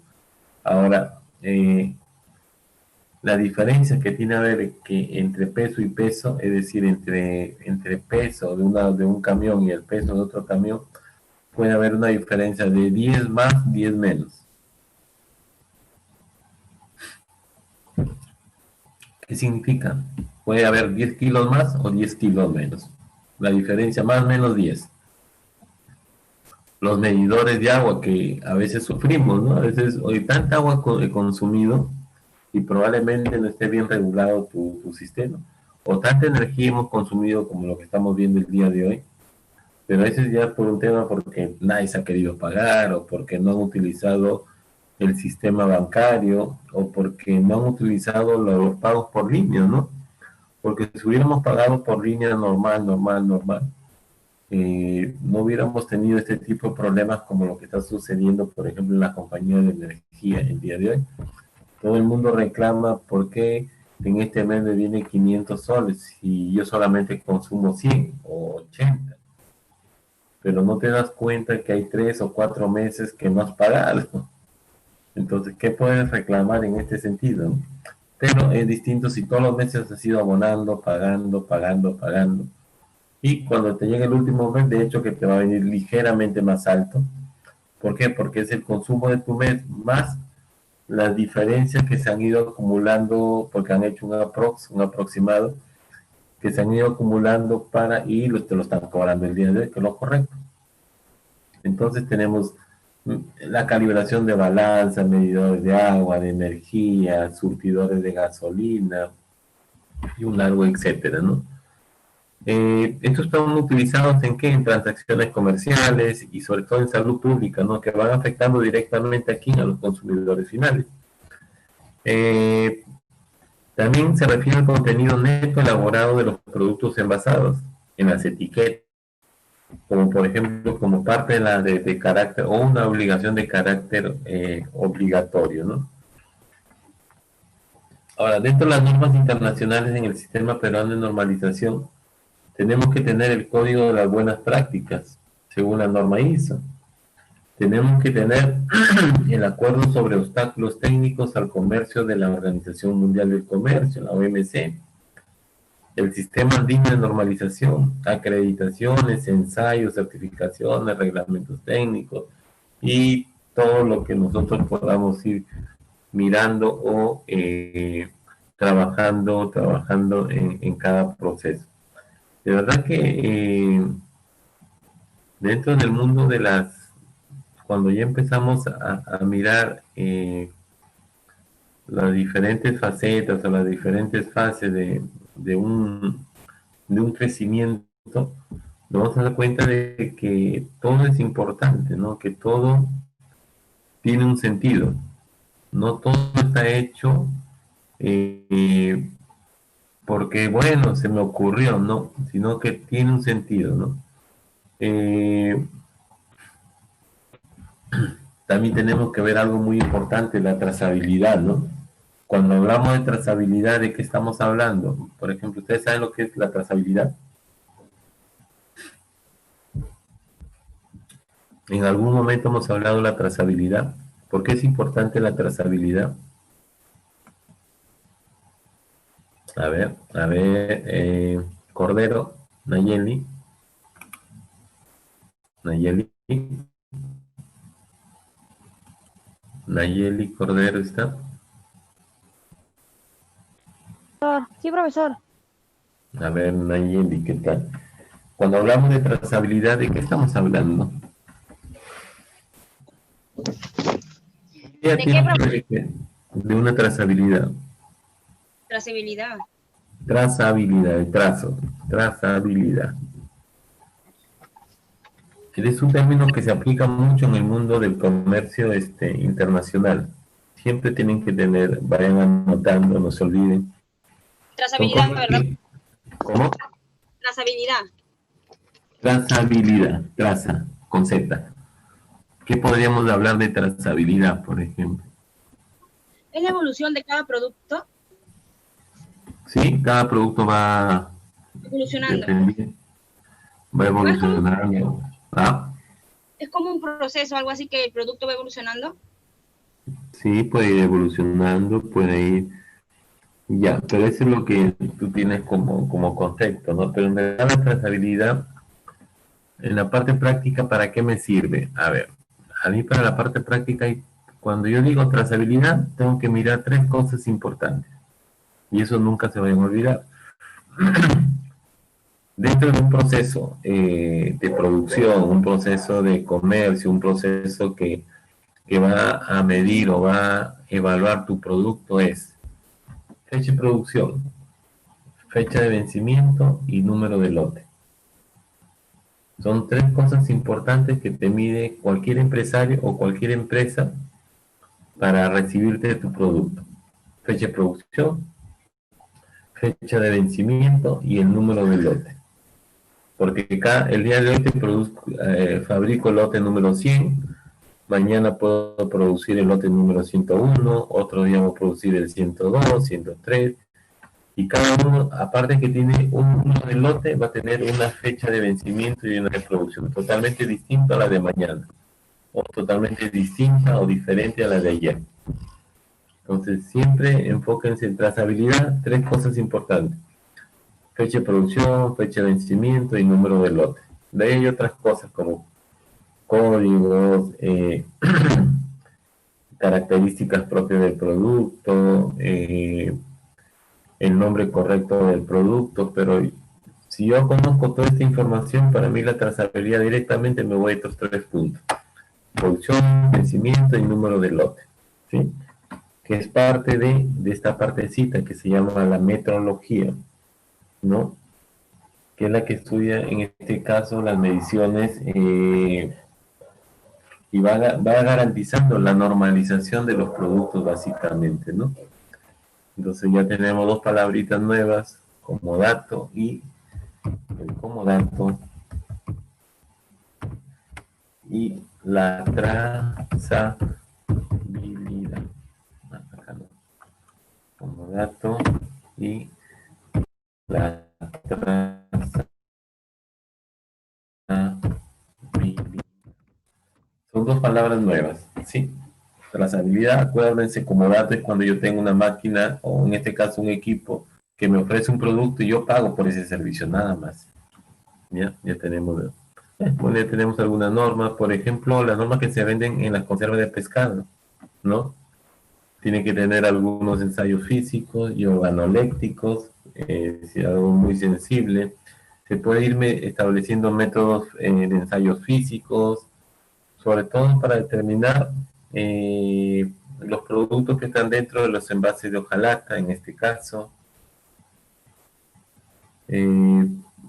Ahora, la diferencia que tiene a ver que entre peso y peso, es decir, entre peso de un camión y el peso de otro camión, puede haber una diferencia de 10 más, 10 menos. ¿Qué significa? Puede haber 10 kilos más o 10 kilos menos. La diferencia más o menos 10. Los medidores de agua que a veces sufrimos, ¿no? A veces hoy tanta agua he consumido y probablemente no esté bien regulado tu sistema. O tanta energía hemos consumido como lo que estamos viendo el día de hoy. Pero a veces ya por un tema porque nadie se ha querido pagar o porque no han utilizado el sistema bancario o porque no han utilizado los pagos por línea, ¿no? Porque si hubiéramos pagado por línea normal, no hubiéramos tenido este tipo de problemas como lo que está sucediendo, por ejemplo, en la compañía de energía el día de hoy. Todo el mundo reclama por qué en este mes me viene 500 soles y yo solamente consumo 100 o 80. Pero no te das cuenta que hay 3 o 4 meses que no has pagado. Entonces, ¿qué puedes reclamar en este sentido? Pero es distinto si todos los meses has ido abonando, pagando. Y cuando te llega el último mes, de hecho que te va a venir ligeramente más alto. ¿Por qué? Porque es el consumo de tu mes más las diferencias que se han ido acumulando, porque han hecho un aproximado, que se han ido acumulando y te lo están cobrando el día de hoy, que es lo correcto. Entonces tenemos la calibración de balanza, medidores de agua, de energía, surtidores de gasolina y un largo etcétera, ¿no? Estos están utilizados ¿en qué? En transacciones comerciales y sobre todo en salud pública, ¿no? Que van afectando directamente aquí a los consumidores finales. También se refiere al contenido neto elaborado de los productos envasados en las etiquetas, como por ejemplo como parte de carácter o una obligación de carácter obligatorio, ¿no? Ahora, dentro de las normas internacionales en el sistema peruano de normalización, tenemos que tener el código de las buenas prácticas, según la norma ISO. Tenemos que tener el acuerdo sobre obstáculos técnicos al comercio de la Organización Mundial del Comercio, la OMC. El sistema andino de normalización, acreditaciones, ensayos, certificaciones, reglamentos técnicos y todo lo que nosotros podamos ir mirando o trabajando en cada proceso. De verdad que dentro del mundo cuando ya empezamos a mirar las diferentes facetas o las diferentes fases de un crecimiento, nos vamos a dar cuenta de que todo es importante, ¿no? Que todo tiene un sentido. No todo está hecho porque, bueno, se me ocurrió, ¿no? Sino que tiene un sentido, ¿no? También tenemos que ver algo muy importante, la trazabilidad, ¿no? Cuando hablamos de trazabilidad, ¿de qué estamos hablando? Por ejemplo, ¿ustedes saben lo que es la trazabilidad? En algún momento hemos hablado de la trazabilidad. ¿Por qué es importante la trazabilidad? A ver, Cordero, Nayeli. Nayeli Cordero está. Sí, profesor. A ver, Nayeli, ¿qué tal? Cuando hablamos de trazabilidad, ¿de qué estamos hablando? ¿De qué, profesor? De una trazabilidad. Trazabilidad. Trazabilidad, el trazo. Trazabilidad. Es un término que se aplica mucho en el mundo del comercio internacional. Siempre tienen que tener, vayan anotando, no se olviden. Trazabilidad, ¿verdad? ¿Cómo? Trazabilidad. Trazabilidad, traza, con Z. ¿Qué podríamos hablar de trazabilidad, por ejemplo? ¿Es la evolución de cada producto? Sí, cada producto va Evolucionando. Va evolucionando. ¿Ah? ¿Es como un proceso, algo así que el producto va evolucionando? Sí, puede ir evolucionando, puede ir... Ya, pero eso es lo que tú tienes como concepto, ¿no? Pero en realidad la trazabilidad, en la parte práctica, ¿para qué me sirve? A ver, a mí para la parte práctica, cuando yo digo trazabilidad, tengo que mirar 3 cosas importantes. Y eso nunca se vayan a olvidar. Dentro de un proceso de producción, un proceso de comercio, un proceso que va a medir o va a evaluar tu producto es fecha de producción, fecha de vencimiento y número de lote. Son 3 cosas importantes que te mide cualquier empresario o cualquier empresa para recibirte tu producto. Fecha de producción, fecha de vencimiento y el número de lote. Porque el día de hoy fabrico el lote número 100, mañana puedo producir el lote número 101, otro día voy a producir el 102, 103, y cada uno, aparte que tiene un número de lote, va a tener una fecha de vencimiento y una de producción totalmente distinta a la de mañana, o totalmente distinta o diferente a la de ayer. Entonces, siempre enfóquense en trazabilidad, 3 cosas importantes: fecha de producción, fecha de vencimiento y número de lote. De ahí hay otras cosas como códigos, características propias del producto, el nombre correcto del producto, pero si yo conozco toda esta información, para mí la trazabilidad directamente me voy a estos 3 puntos: producción, vencimiento y número de lote, ¿sí? Que es parte de esta partecita que se llama la metrología, ¿no? Que es la que estudia en este caso las mediciones y va garantizando la normalización de los productos básicamente, ¿no? Entonces ya tenemos 2 palabritas nuevas, comodato y el comodato y la trazabilidad. Acá no. Comodato y la trazabilidad. Son 2 palabras nuevas, ¿sí? Trazabilidad, acuérdense, como dato es cuando yo tengo una máquina, o en este caso un equipo, que me ofrece un producto y yo pago por ese servicio, nada más. Ya tenemos, bueno, ya tenemos algunas normas, por ejemplo, las normas que se venden en las conservas de pescado, ¿no? Tiene que tener algunos ensayos físicos y organolécticos, si algo muy sensible. Se puede irme estableciendo métodos de ensayos físicos, sobre todo para determinar los productos que están dentro de los envases de hojalata, en este caso.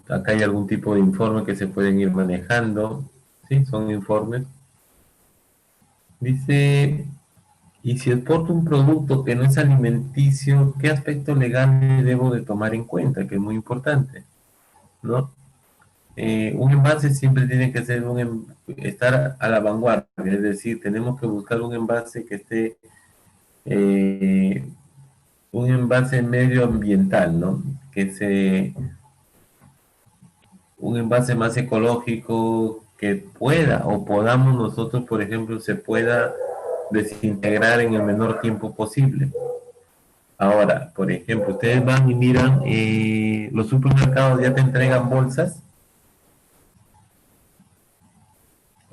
Acá hay algún tipo de informe que se pueden ir manejando, ¿sí? Son informes. Dice, y si exporto un producto que no es alimenticio, ¿qué aspecto legal debo de tomar en cuenta? Que es muy importante, ¿no? Un envase siempre tiene que ser estar a la vanguardia, es decir, tenemos que buscar un envase que esté, un envase medioambiental, ¿no? Un envase más ecológico que pueda o podamos nosotros, por ejemplo, se pueda desintegrar en el menor tiempo posible. Ahora, por ejemplo, ustedes van y miran, los supermercados ya te entregan bolsas,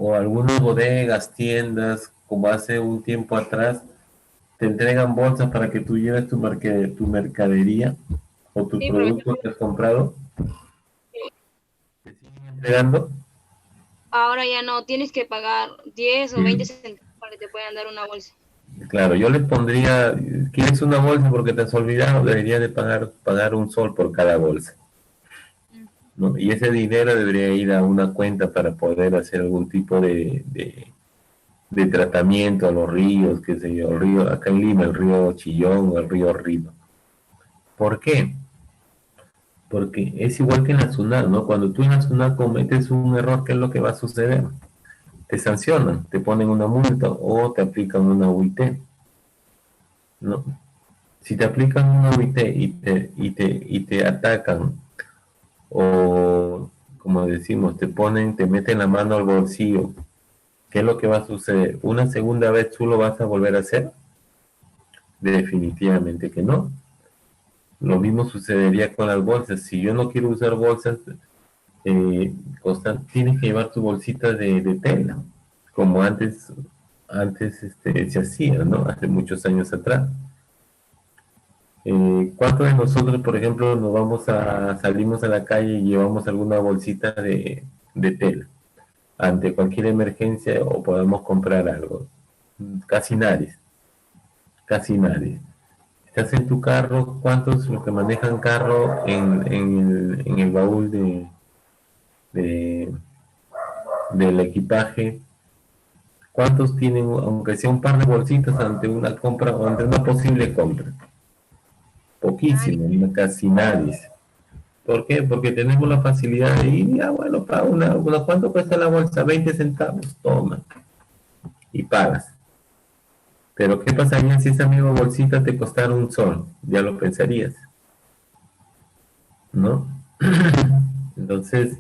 o algunas bodegas, tiendas, como hace un tiempo atrás, te entregan bolsas para que tú lleves tu mercadería o tu Sí, producto que has comprado. ¿Te siguen entregando? ahora ya no, tienes que pagar 10 o 20 centavos para que te puedan dar una bolsa. Claro, yo les pondría, ¿quieres una bolsa porque te has olvidado? Debería de pagar un sol por cada bolsa, ¿no? Y ese dinero debería ir a una cuenta para poder hacer algún tipo de tratamiento a los ríos, qué sé yo, el río, acá en Lima, el río Chillón, el río Río. ¿Por qué? Porque es igual que en la SUNAT, ¿no? Cuando tú en la SUNAT cometes un error, ¿qué es lo que va a suceder? Te sancionan, te ponen una multa o te aplican una UIT, ¿no? Si te aplican una UIT y te atacan, o como decimos, te meten la mano al bolsillo, ¿qué es lo que va a suceder? ¿Una segunda vez tú lo vas a volver a hacer? Definitivamente que no. Lo mismo sucedería con las bolsas. Si yo no quiero usar bolsas, tienes que llevar tu bolsita de tela, como antes se hacía, ¿no? Hace muchos años atrás. ¿Cuántos de nosotros, por ejemplo, salimos a la calle y llevamos alguna bolsita de tela ante cualquier emergencia o podamos comprar algo? Casi nadie, casi nadie. Estás en tu carro, ¿cuántos los que manejan carro en el baúl de- del equipaje? ¿Cuántos tienen, aunque sea un par de bolsitas ante una compra o ante una posible compra? Poquísimo, casi nadie. ¿Por qué? Porque tenemos la facilidad de ir, ya bueno, para ¿cuánto cuesta la bolsa? 20 centavos, toma, y pagas. Pero ¿qué pasaría si esa misma bolsita te costara un sol? Ya lo pensarías, ¿no? Entonces,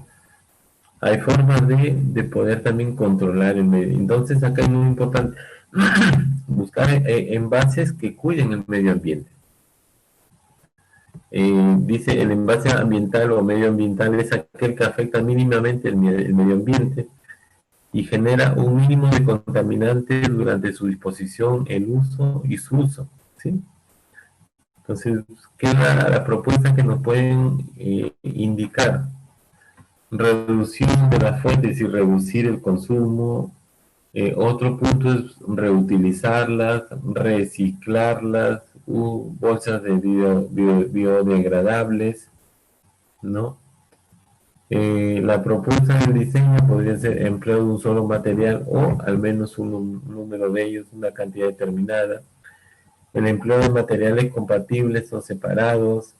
hay formas de poder también controlar el medio. Entonces, acá es muy importante buscar envases que cuiden el medio ambiente. Dice, el envase ambiental o medioambiental es aquel que afecta mínimamente el medio ambiente y genera un mínimo de contaminantes durante su disposición, el uso y su uso, ¿sí? Entonces, ¿qué es la propuesta que nos pueden indicar? Reducción de las fuentes y reducir el consumo. Otro punto es reutilizarlas, reciclarlas, bolsas de biodegradables, ¿no? La propuesta del diseño podría ser empleo de un solo material o al menos un número de ellos, una cantidad determinada. El empleo de materiales compatibles o separados,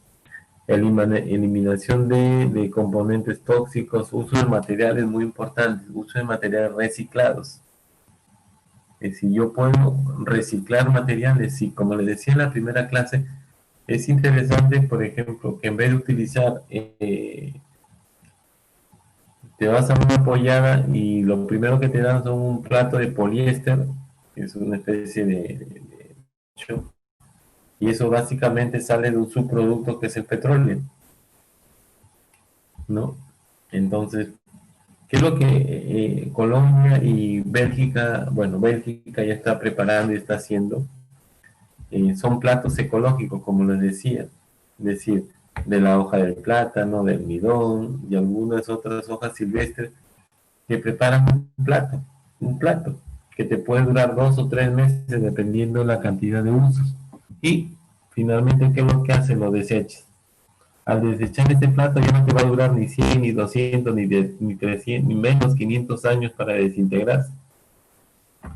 eliminación de componentes tóxicos, uso de materiales muy importantes, uso de materiales reciclados. Si yo puedo reciclar materiales, sí, como les decía en la primera clase, es interesante, por ejemplo, que en vez de utilizar, te vas a una pollada y lo primero que te dan son un plato de poliéster, que es una especie de y eso básicamente sale de un subproducto que es el petróleo, ¿no? Entonces, ¿qué es lo que Colombia y Bélgica, bueno, Bélgica ya está preparando y está haciendo? Son platos ecológicos, como les decía, es decir, de la hoja del plátano, del almidón y algunas otras hojas silvestres que preparan un plato, un plato que te puede durar 2 o 3 meses dependiendo de la cantidad de usos. Y finalmente, ¿qué es lo que hace? Lo desechas. Al desechar este plato ya no te va a durar ni 100, ni 200, ni 300, ni menos 500 años para desintegrarse.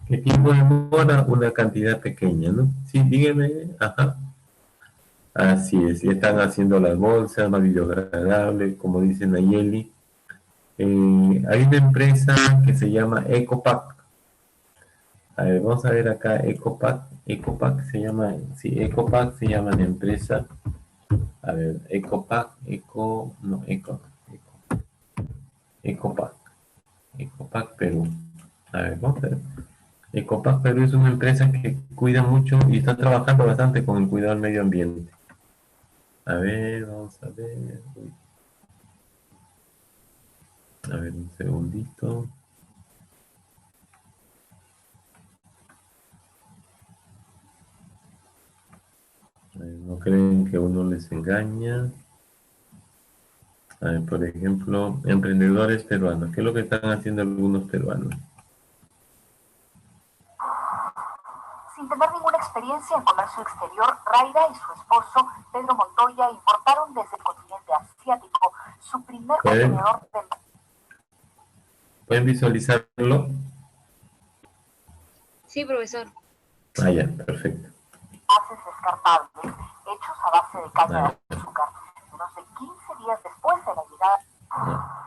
¿Qué tiempo demora? Una cantidad pequeña, ¿no? Sí, dígame. Ajá. Así es, ya están haciendo las bolsas más biodegradables, como dice Nayeli. Hay una empresa que se llama Ecopack. A ver, vamos a ver acá, Ecopack. Ecopack se llama, sí, Ecopack se llama la empresa. A ver, Ecopack, Ecopack, Ecopack Perú. A ver, vamos a ver. Ecopack Perú es una empresa que cuida mucho y está trabajando bastante con el cuidado del medio ambiente. A ver, vamos a ver. Uy. A ver, un segundito. A ver, no creen que uno les engaña. A ver, por ejemplo, emprendedores peruanos. ¿Qué es lo que están haciendo algunos peruanos? Sin tener ninguna experiencia en comercio exterior, Raira y su esposo, Pedro Montoya, importaron desde el continente asiático su primer ¿Pueden, contenedor de pueden visualizarlo? Sí, profesor. Ah, ya, perfecto. envases descartables hechos a base de caña Ah, de azúcar. Menos de 15 días después de la llegada. ya.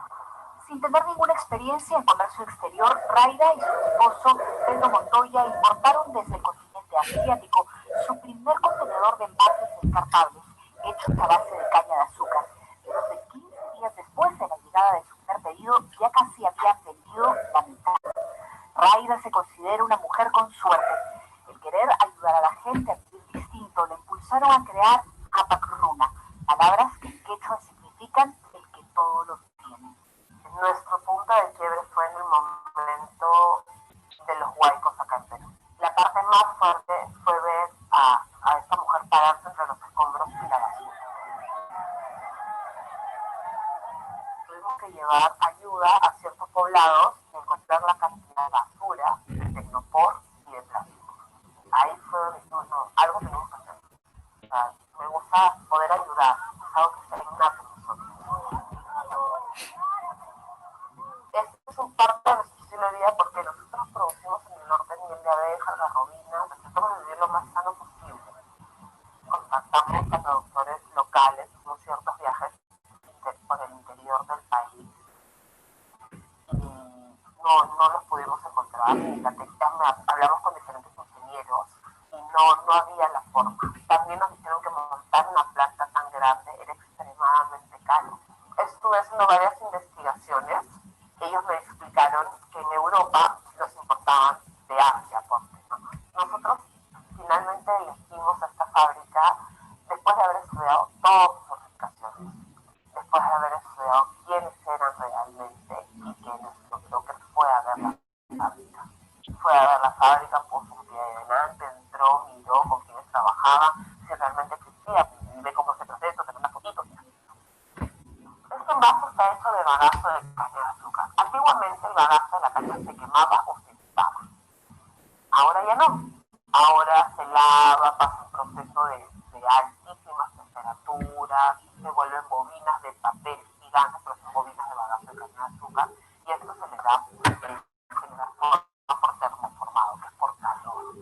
Sin tener ninguna experiencia en comercio exterior, Raira y su esposo, Pedro Montoya, importaron desde el continente asiático su primer contenedor de envases descartables hechos a base de caña de azúcar. Menos de 15 días después de la llegada de su primer pedido, ya casi habían vendido la mitad. Raira se considera una mujer con suerte. El querer ayudar a la gente a vivir distinto le impulsaron a crear Apakruna, palabras que en quechua significan el que todo lo tiene. Nuestro punto de quiebre fue en el momento de los huaicos acá en Perú. La parte más fuerte fue ver a esta mujer pararse entre los escombros y la basura. Tuvimos que llevar ayuda a ciertos poblados y encontrar la cantidad de basura, de tecnopor y de plástico. Ahí fue donde algo tenemos que hacer. O sea, me gusta poder ayudar, es algo que está innato en nosotros. Esto es un parte de nuestro estilo de vida porque nosotros producimos en el norte miel de abeja, algarrobina, tratamos de vivir lo más sano posible. Contactamos a productores locales, hicimos ciertos viajes por el interior del país y no los pudimos encontrar. Hablamos con diferentes ingenieros y no había la forma. También nos dijeron que montar una planta tan grande era extremadamente caro. Estuve haciendo varias investigaciones. Ellos me explicaron que en Europa los importaban de Asia. Nosotros finalmente elegimos esta fábrica después de haber estudiado todas sus aplicaciones, después de haber estudiado quiénes eran realmente y quiénes lo que fue a ver la fábrica. Fue a ver la fábrica, puso un pie adelante, entró, miró con quiénes trabajaban, si realmente existía, ve cómo se procesa, te una fotito. Este envase está hecho de bagazo de caña de azúcar. Antiguamente el bagazo de la caña se quemaba o se picaba. Ahora ya no. Ahora se lava, pasa un proceso de altísimas temperaturas, se vuelven bobinas de papel gigantes, pero son bobinas de bagazo de caña de azúcar, y esto se le da generación por termoformado, que es por calor.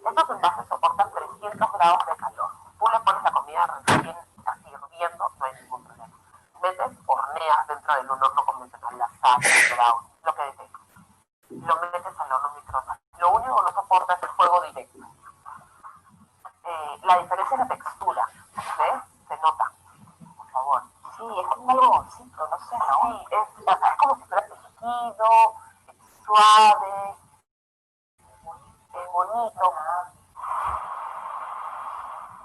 Estos envases soportan 300 grados de calor. Tú le pones la comida recién así hirviendo, no hay ningún problema. Metes, horneas dentro del horno convencional, la sal, el brown, lo que desees. Lo metes al horno microondas. Lo único que no soporta es el fuego directo. La diferencia es la textura, ¿ves? Se nota, por favor. Sí, es como un algodoncito, no sé, ¿no? Sí, es como si fuera tejido, suave, bonito.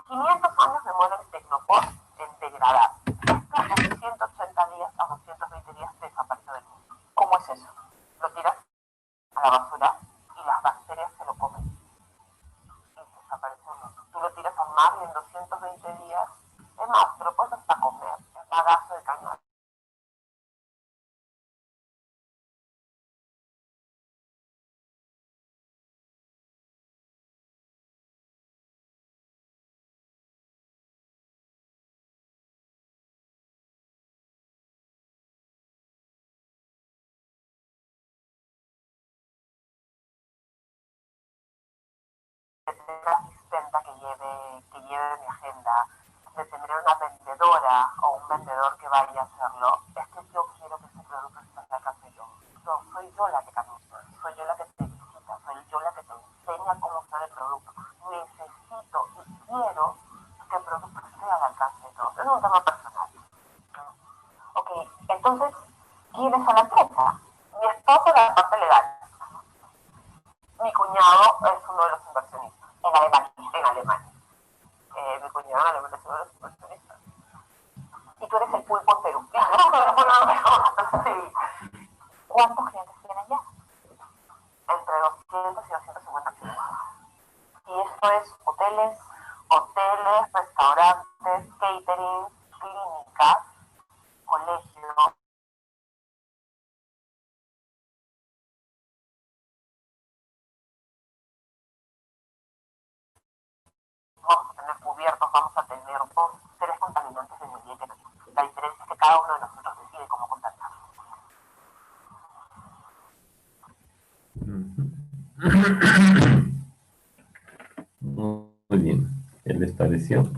500 años demora el tecnopor en degradar. En 180 días a 220 días desaparece del mundo. ¿Cómo es eso? Lo tiras a la basura y las bacterias se lo comen y desaparece del mundo. Tú lo tiras al mar y en 220 días, es más, te lo puedes hasta comer. Es bagazo de caña. una asistenta que lleve mi agenda, de tener una vendedora o un vendedor que vaya a hacerlo, es que yo quiero que este producto esté en la casa yo. No, soy yo la que camina, soy yo la que te visita, soy yo la que te enseña cómo usar el producto. Necesito y quiero que el producto esté al alcance de todos. Es un tema personal. Ok, entonces, ¿quiénes son la empresa? Mi esposo en la parte legal. Mi cuñado es uno de los inversionistas en Alemania. Mi cuñado en Alemania es uno de los inversionistas. Y tú eres el pulpo en Perú. Sí. ¿Cuántos clientes tienen ya? Entre 200 y 250 clientes. Y esto es hoteles, restaurantes, catering, clínicas, colegios. Vamos a tener cubiertos, vamos a tener dos, tres contaminantes en el día que tenemos. La diferencia es que cada uno de nosotros decide cómo contaminar. Muy bien. ¿Qué les pareció?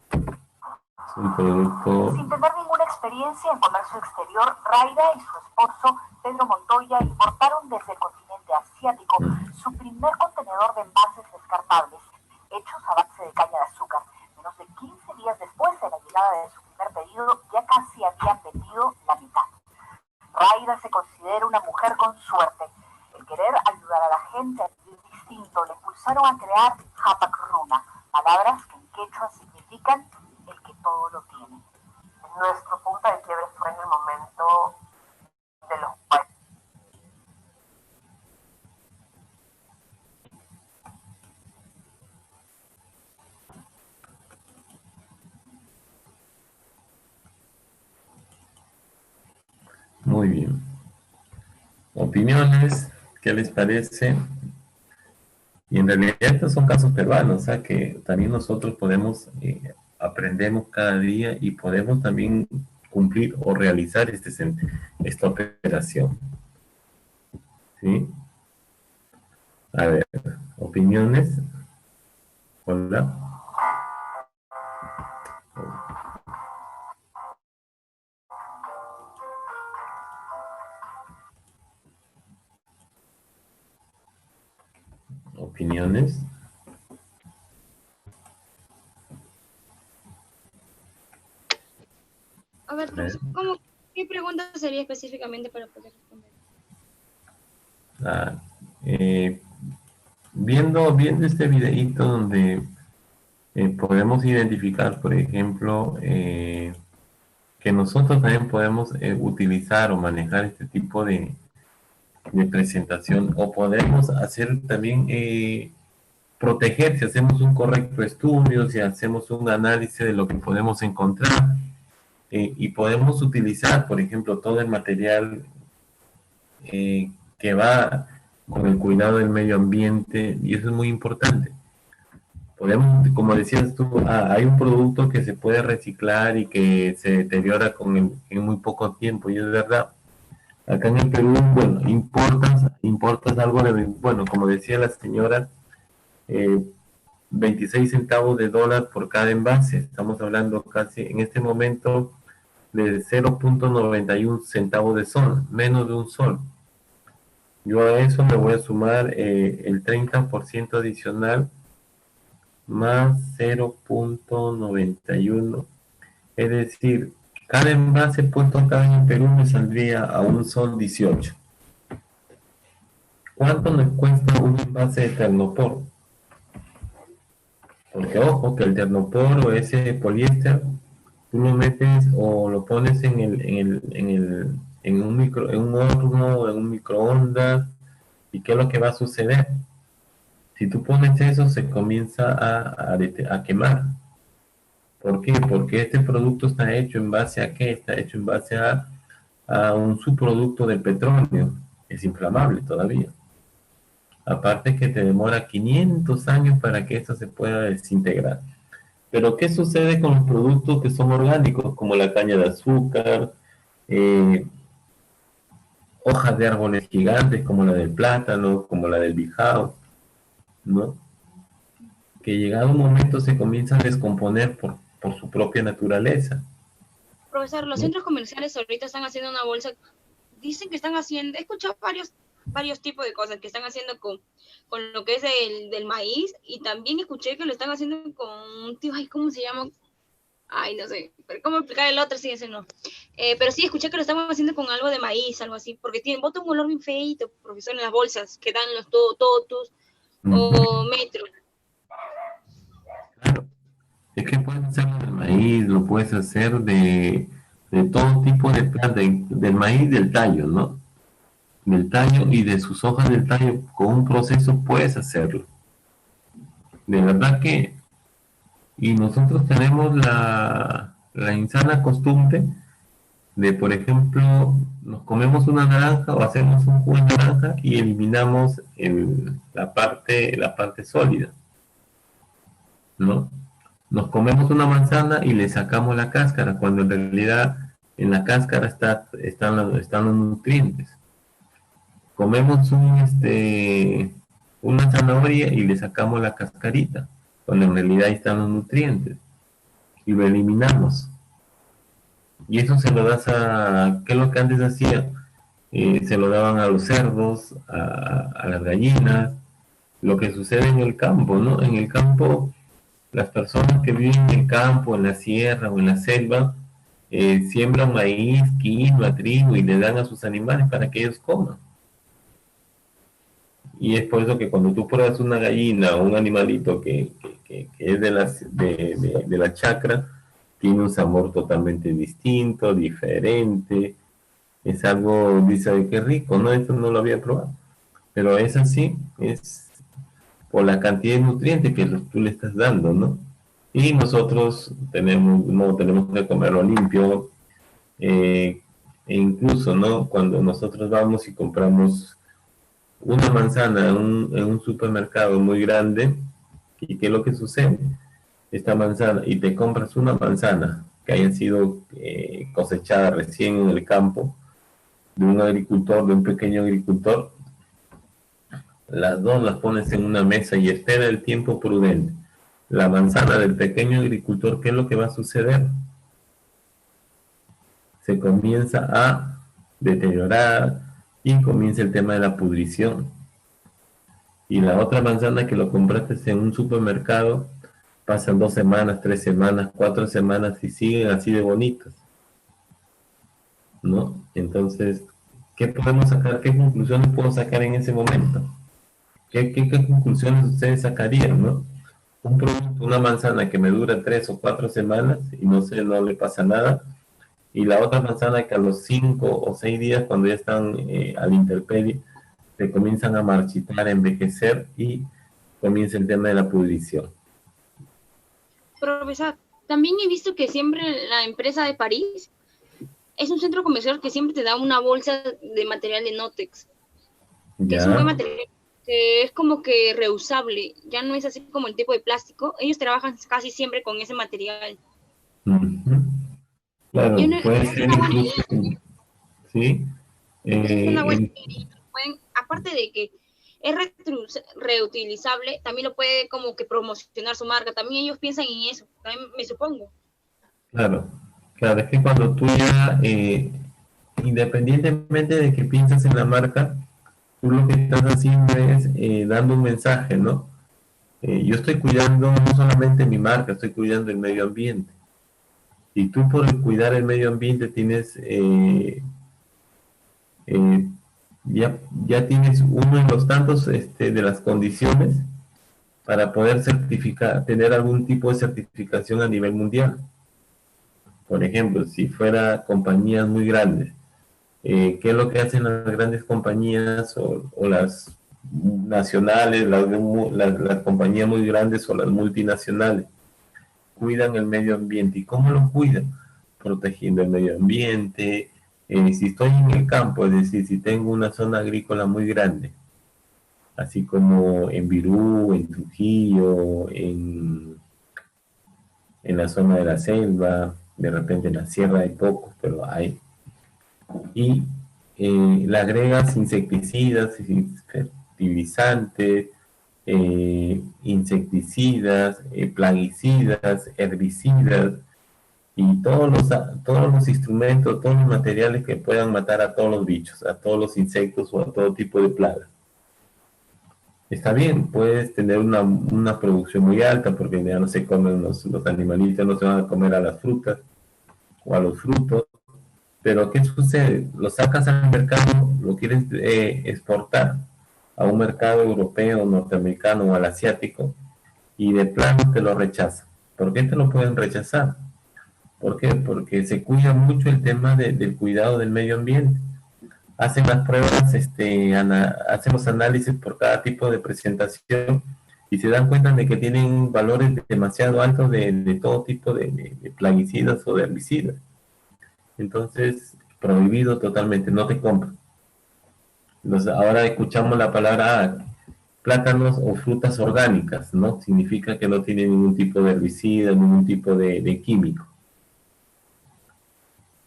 Es un producto... Sin tener ninguna experiencia en comercio exterior, Raida y su esposo Pedro Montoya importaron desde el continente asiático su primer contenedor de envases descartables hechos a base de caña de azúcar. Menos de 15 días después de la llegada de su primer pedido, ya casi habían vendido la mitad. Raida se considera una mujer con suerte. El querer ayudar a la gente a vivir distinto le impulsaron a crear Hapak Runa, palabras que en quechua significan el que todo lo tiene. Nuestro punto de quiebre fue en el momento de los países. Muy bien. Opiniones, ¿qué les parece? Y en realidad estos son casos peruanos, o sea que también nosotros podemos, aprendemos cada día y podemos también cumplir o realizar esta operación. ¿Sí? A ver, opiniones. Hola. Opiniones. A ver, profesor, ¿qué pregunta sería específicamente para poder responder? Viendo este videíto donde podemos identificar, por ejemplo, que nosotros también podemos utilizar o manejar este tipo de presentación, o podemos hacer también proteger si hacemos un correcto estudio, si hacemos un análisis de lo que podemos encontrar, y podemos utilizar, por ejemplo, todo el material que va con el cuidado del medio ambiente, y eso es muy importante. Podemos, como decías tú, hay un producto que se puede reciclar y que se deteriora en muy poco tiempo, y es verdad. Acá en el Perú, bueno, importas algo de, bueno, como decía la señora, 26 centavos de dólar por cada envase. Estamos hablando casi en este momento de 0.91 centavos de sol, menos de un sol. Yo a eso me voy a sumar el 30% adicional más 0.91. Es decir, cada envase puesto acá en el Perú me saldría a un sol 18. ¿Cuánto nos cuesta un envase de Ternopor? Porque ojo, que el Ternopor o ese poliéster, tú lo metes o lo pones en un horno, en un microondas, ¿y qué es lo que va a suceder? Si tú pones eso, se comienza a quemar. ¿Por qué? Porque este producto está hecho en base a ¿qué? Está hecho en base a un subproducto del petróleo. Es inflamable todavía. Aparte que te demora 500 años para que esto se pueda desintegrar. Pero ¿qué sucede con los productos que son orgánicos? Como la caña de azúcar, hojas de árboles gigantes como la del plátano, como la del bijao, ¿no? que llegado un momento se comienza a descomponer por su propia naturaleza. Profesor, los centros comerciales ahorita están haciendo una bolsa, dicen que están haciendo, he escuchado varios tipos de cosas que están haciendo con lo que es del maíz, y también escuché que lo están haciendo con un tipo, ay, ¿cómo se llama? Ay, no sé, pero ¿cómo explicar el otro? Sí, ese no. Pero sí, escuché que lo estaban haciendo con algo de maíz, algo así, porque bota un olor bien feito, profesor, en las bolsas que dan los totus o metros. Claro, es que puedes hacerlo del maíz, lo puedes hacer de todo tipo de planta, del maíz, del tallo, ¿no? Del tallo y de sus hojas del tallo, con un proceso puedes hacerlo. De verdad que, y nosotros tenemos la insana costumbre de, por ejemplo, nos comemos una naranja o hacemos un jugo de naranja y eliminamos la parte sólida, ¿no? Nos comemos una manzana y le sacamos la cáscara, cuando en realidad en la cáscara están los nutrientes. Comemos una zanahoria y le sacamos la cascarita, cuando en realidad ahí están los nutrientes, y lo eliminamos. Y eso se lo das ¿qué es lo que antes hacía? Se lo daban a los cerdos, a las gallinas, lo que sucede en el campo, ¿no? En el campo, las personas que viven en el campo, en la sierra o en la selva, siembran maíz, quinoa, trigo y le dan a sus animales para que ellos coman. Y es por eso que cuando tú pruebas una gallina o un animalito que es de la chacra, tiene un sabor totalmente distinto, diferente. Es algo, dice, qué rico, ¿no? Esto no lo había probado. Pero es así, es por la cantidad de nutrientes que tú le estás dando, ¿no? Y nosotros tenemos que comerlo limpio. E incluso, ¿no? Cuando nosotros vamos y compramos una manzana en un supermercado muy grande, ¿y qué es lo que sucede? Esta manzana, y te compras una manzana que haya sido cosechada recién en el campo, de un agricultor, de un pequeño agricultor, las dos las pones en una mesa y espera el tiempo prudente. La manzana del pequeño agricultor, ¿qué es lo que va a suceder? Se comienza a deteriorar y comienza el tema de la pudrición. Y la otra manzana que lo compraste en un supermercado, pasan 2 semanas, 3 semanas, 4 semanas y siguen así de bonitas, ¿no? Entonces, ¿qué podemos sacar? ¿Qué conclusiones puedo sacar en ese momento? ¿Qué conclusiones ustedes sacarían, no? Un producto, una manzana que me dura 3 o 4 semanas y no le pasa nada, y la otra manzana que a los 5 o 6 días, cuando ya están a la intemperie, se comienzan a marchitar, a envejecer y comienza el tema de la pudrición. Profesor, también he visto que siempre la empresa de París es un centro comercial que siempre te da una bolsa de material de Notex, que es un buen material, que es como que reusable, ya no es así como el tipo de plástico. Ellos trabajan casi siempre con ese material. Claro, puede ser incluso, ¿sí? Es una buena aparte de que es reutilizable, también lo puede como que promocionar su marca. También ellos piensan en eso, también me supongo. Claro, es que cuando tú ya, independientemente de que piensas en la marca, tú lo que estás haciendo es dando un mensaje, ¿no? Yo estoy cuidando no solamente mi marca, estoy cuidando el medio ambiente. Y tú por cuidar el medio ambiente tienes, ya tienes uno de los tantos de las condiciones para poder tener algún tipo de certificación a nivel mundial. Por ejemplo, si fuera compañías muy grandes, ¿qué es lo que hacen las grandes compañías o las nacionales, las compañías muy grandes o las multinacionales? Cuidan el medio ambiente. ¿Y cómo lo cuidan? Protegiendo el medio ambiente. Si estoy en el campo, es decir, si tengo una zona agrícola muy grande, así como en Virú, en Trujillo, en la zona de la selva, de repente en la sierra hay pocos, pero hay. Y le agregas insecticidas, fertilizantes, insecticidas, plaguicidas, herbicidas y todos los instrumentos, todos los materiales que puedan matar a todos los bichos, a todos los insectos o a todo tipo de plagas. Está bien, puedes tener una producción muy alta porque ya no se comen los animalitos, no se van a comer a las frutas o a los frutos, pero ¿qué sucede? Lo sacas al mercado, lo quieres exportar a un mercado europeo, norteamericano o al asiático y de plano te lo rechazan. ¿Por qué te lo pueden rechazar? ¿Por qué? Porque se cuida mucho el tema del cuidado del medio ambiente. Hacen las pruebas, hacen los análisis por cada tipo de presentación y se dan cuenta de que tienen valores demasiado altos de todo tipo de plaguicidas o de herbicidas. Entonces, prohibido totalmente, no te compran. Entonces, ahora escuchamos la palabra plátanos o frutas orgánicas, ¿no? Significa que no tienen ningún tipo de herbicida, ningún tipo de químico.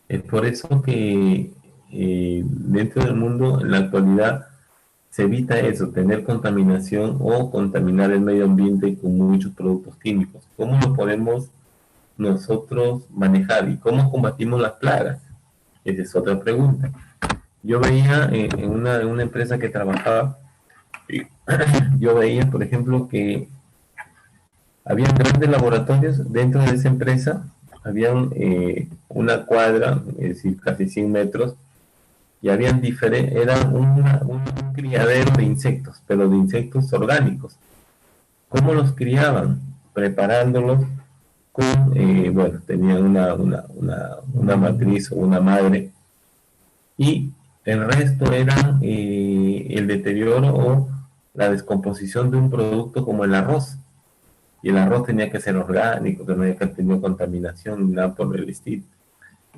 Es por eso que dentro del mundo, en la actualidad, se evita eso, tener contaminación o contaminar el medio ambiente con muchos productos químicos. ¿Cómo lo podemos nosotros manejar y cómo combatimos las plagas? Esa es otra pregunta. Yo veía en una empresa que trabajaba, yo veía, por ejemplo, que había grandes laboratorios dentro de esa empresa, había una cuadra, es decir, casi 100 metros, y habían era un criadero de insectos, pero de insectos orgánicos. ¿Cómo los criaban? Preparándolos con, bueno, tenían una matriz o una madre, y el resto era el deterioro o la descomposición de un producto como el arroz. Y el arroz tenía que ser orgánico, que no había que tener contaminación ni nada por el estilo.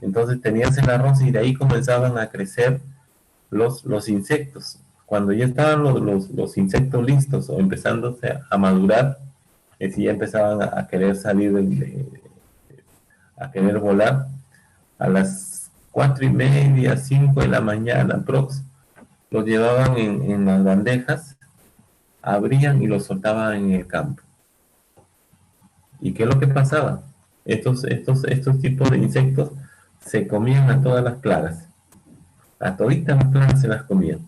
Entonces tenías el arroz y de ahí comenzaban a crecer los insectos. Cuando ya estaban los insectos listos o empezándose a madurar, es decir, ya empezaban a querer salir, a querer volar, a las 4:30, 5 de la mañana, los llevaban en las bandejas, abrían y los soltaban en el campo. ¿Y qué es lo que pasaba? Estos tipos de insectos se comían a todas las plagas. A toditas las plagas se las comían.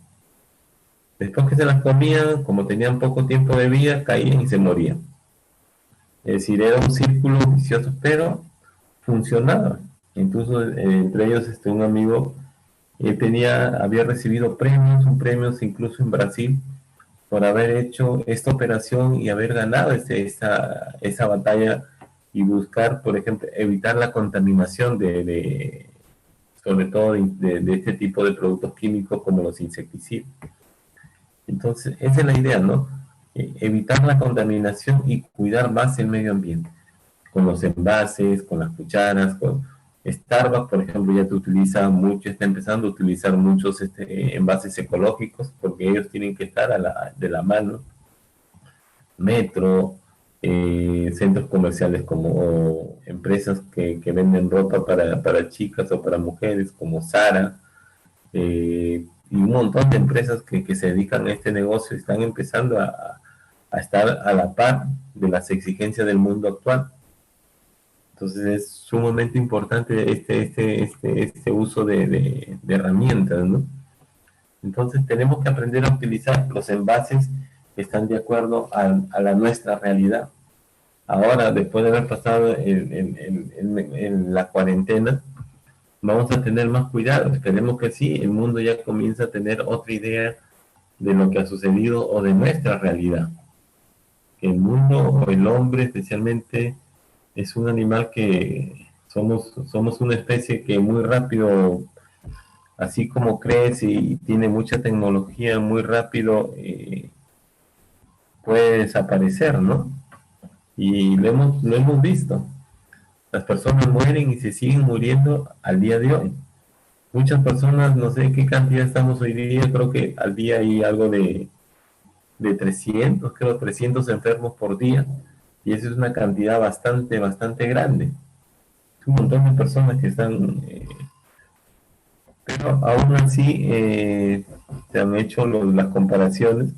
Después que se las comían, como tenían poco tiempo de vida, caían y se morían. Es decir, era un círculo vicioso, pero funcionaba. Incluso entre ellos un amigo, había recibido premios incluso en Brasil, por haber hecho esta operación y haber ganado esa batalla y buscar, por ejemplo, evitar la contaminación sobre todo de este tipo de productos químicos como los insecticidas. Entonces, esa es la idea, ¿no? Evitar la contaminación y cuidar más el medio ambiente. Con los envases, con las cucharas, con Starbucks, por ejemplo, ya está empezando a utilizar muchos envases ecológicos porque ellos tienen que estar de la mano. Metro, centros comerciales como empresas que venden ropa para chicas o para mujeres como Zara, y un montón de empresas que se dedican a este negocio están empezando a estar a la par de las exigencias del mundo actual. Entonces es sumamente importante este uso de herramientas, ¿no? Entonces tenemos que aprender a utilizar los envases que están de acuerdo a nuestra realidad. Ahora, después de haber pasado en la cuarentena, vamos a tener más cuidado. Esperemos que sí, el mundo ya comienza a tener otra idea de lo que ha sucedido o de nuestra realidad. Que el mundo o el hombre especialmente es un animal que somos una especie que muy rápido, así como crece y tiene mucha tecnología, muy rápido puede desaparecer, ¿no? Y lo hemos visto. Las personas mueren y se siguen muriendo al día de hoy. Muchas personas, no sé qué cantidad estamos hoy día, creo que al día hay algo de 300 enfermos por día. Y eso es una cantidad bastante grande. Es un montón de personas que están... pero aún así se han hecho las comparaciones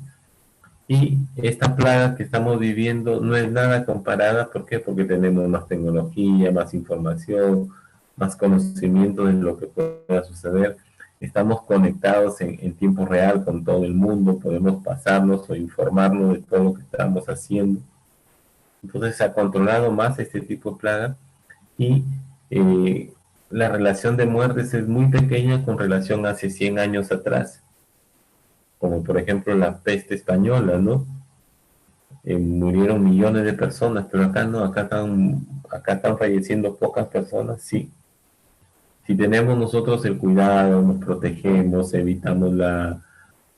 Y esta plaga que estamos viviendo no es nada comparada, ¿por qué? Porque tenemos más tecnología, más información, más conocimiento de lo que pueda suceder. Estamos conectados en tiempo real con todo el mundo, podemos pasarnos o informarnos de todo lo que estamos haciendo. Entonces se ha controlado más este tipo de plaga y la relación de muertes es muy pequeña con relación a hace 100 años atrás, como por ejemplo la peste española, ¿no? Murieron millones de personas, pero acá no, acá están falleciendo pocas personas, sí. Si tenemos nosotros el cuidado, nos protegemos, evitamos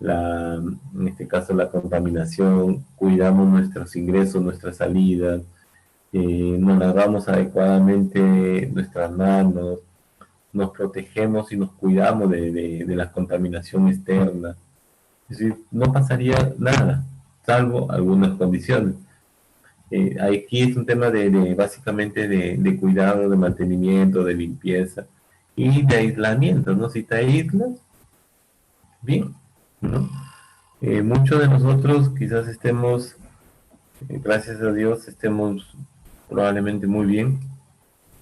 en este caso la contaminación, cuidamos nuestros ingresos, nuestras salidas, nos lavamos adecuadamente nuestras manos, nos protegemos y nos cuidamos de la contaminación externa. Es decir, no pasaría nada, salvo algunas condiciones. Aquí es un tema básicamente de cuidado, de mantenimiento, de limpieza y de aislamiento, ¿no? Si te aíslas, bien, ¿no? Muchos de nosotros quizás estemos, gracias a Dios, estemos probablemente muy bien,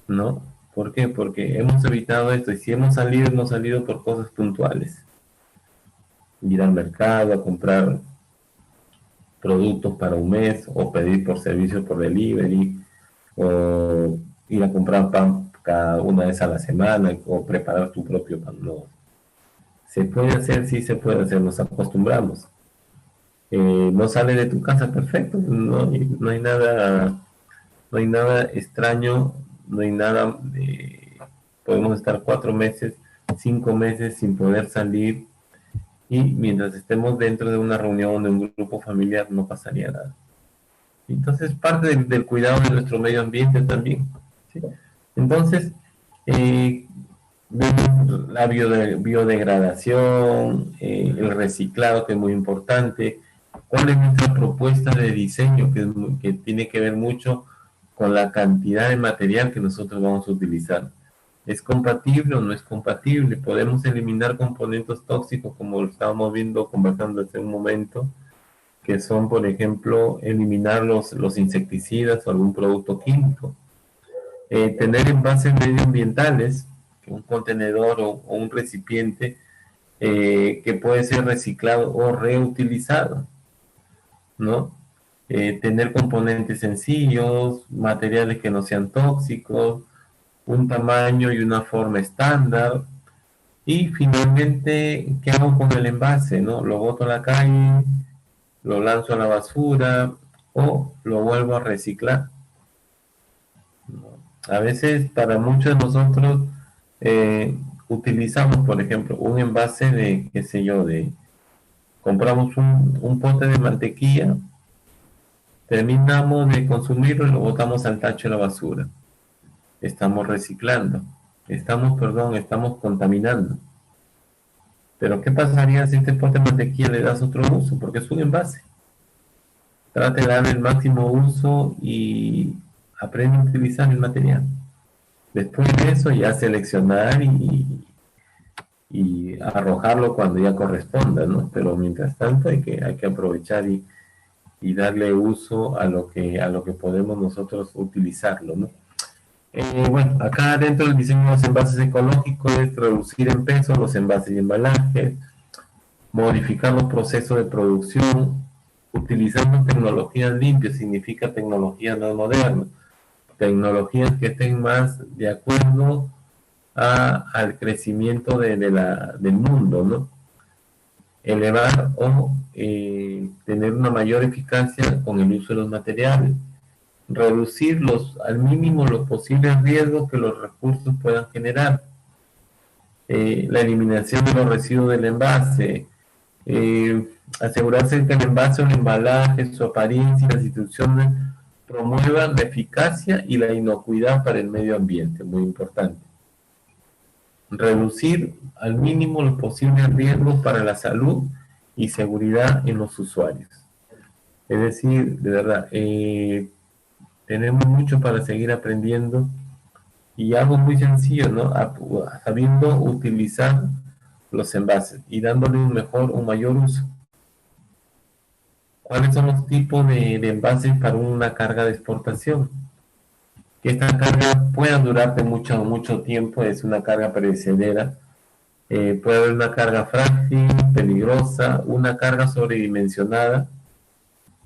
¿no? ¿Por qué? Porque hemos evitado esto, y si hemos salido por cosas puntuales. Ir al mercado a comprar productos para un mes, o pedir por servicio por delivery, o ir a comprar pan cada una vez a la semana, o preparar tu propio pan. No. ¿Se puede hacer? Sí se puede hacer, nos acostumbramos. No sale de tu casa, perfecto, no hay nada extraño, no hay nada, podemos estar 4 meses, 5 meses sin poder salir, y mientras estemos dentro de una reunión, de un grupo familiar, no pasaría nada. Entonces, parte del cuidado de nuestro medio ambiente también, ¿sí? Entonces, vemos la biodegradación, el reciclado, que es muy importante. ¿Cuál es nuestra propuesta de diseño? Que tiene que ver mucho con la cantidad de material que nosotros vamos a utilizar. ¿Es compatible o no es compatible? Podemos eliminar componentes tóxicos, como lo estábamos viendo, conversando hace un momento, que son, por ejemplo, eliminar los insecticidas o algún producto químico. Tener envases medioambientales, un contenedor o un recipiente que puede ser reciclado o reutilizado, ¿no? Tener componentes sencillos, materiales que no sean tóxicos, un tamaño y una forma estándar. Y finalmente, ¿qué hago con el envase? ¿No? ¿Lo boto a la calle? ¿Lo lanzo a la basura? ¿O lo vuelvo a reciclar? ¿No? A veces, para muchos de nosotros, utilizamos, por ejemplo, un envase de, qué sé yo, compramos un pote de mantequilla, terminamos de consumirlo y lo botamos al tacho de la basura. Estamos reciclando, estamos contaminando. Pero ¿qué pasaría si este pote de mantequilla le das otro uso? Porque es un envase. Trate de darle el máximo uso y aprende a utilizar el material. Después de eso ya seleccionar y arrojarlo cuando ya corresponda, ¿no? Pero mientras tanto hay que aprovechar y darle uso a lo que podemos nosotros utilizarlo, ¿no? Bueno, acá dentro del diseño de los envases ecológicos es reducir en peso los envases y embalajes, modificar los procesos de producción, utilizando tecnologías limpias, significa tecnologías no modernas, tecnologías que estén más de acuerdo al crecimiento del mundo, ¿no? Elevar o tener una mayor eficacia con el uso de los materiales, reducir al mínimo los posibles riesgos que los recursos puedan generar, la eliminación de los residuos del envase, asegurarse que el envase o el embalaje, su apariencia y las instrucciones promuevan la eficacia y la inocuidad para el medio ambiente, muy importante. Reducir al mínimo los posibles riesgos para la salud y seguridad en los usuarios. Es decir, de verdad, tenemos mucho para seguir aprendiendo, y algo muy sencillo, ¿no? Sabiendo utilizar los envases y dándole un mayor uso. ¿Cuáles son los tipos de envases para una carga de exportación? Que esta carga pueda durarte mucho, mucho tiempo, es una carga perecedera. Puede haber una carga frágil, peligrosa, una carga sobredimensionada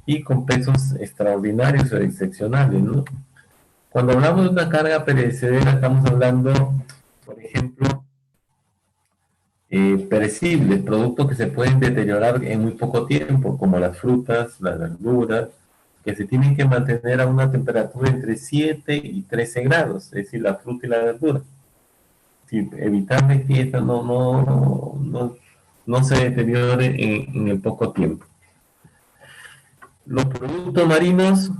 y con pesos extraordinarios o excepcionales, ¿no? Cuando hablamos de una carga perecedera, estamos hablando, por ejemplo, perecibles, productos que se pueden deteriorar en muy poco tiempo, como las frutas, las verduras, que se tienen que mantener a una temperatura entre 7 y 13 grados, es decir, la fruta y la verdura. Sí, evitar de que esta no se deteriore en el poco tiempo. Los productos marinos,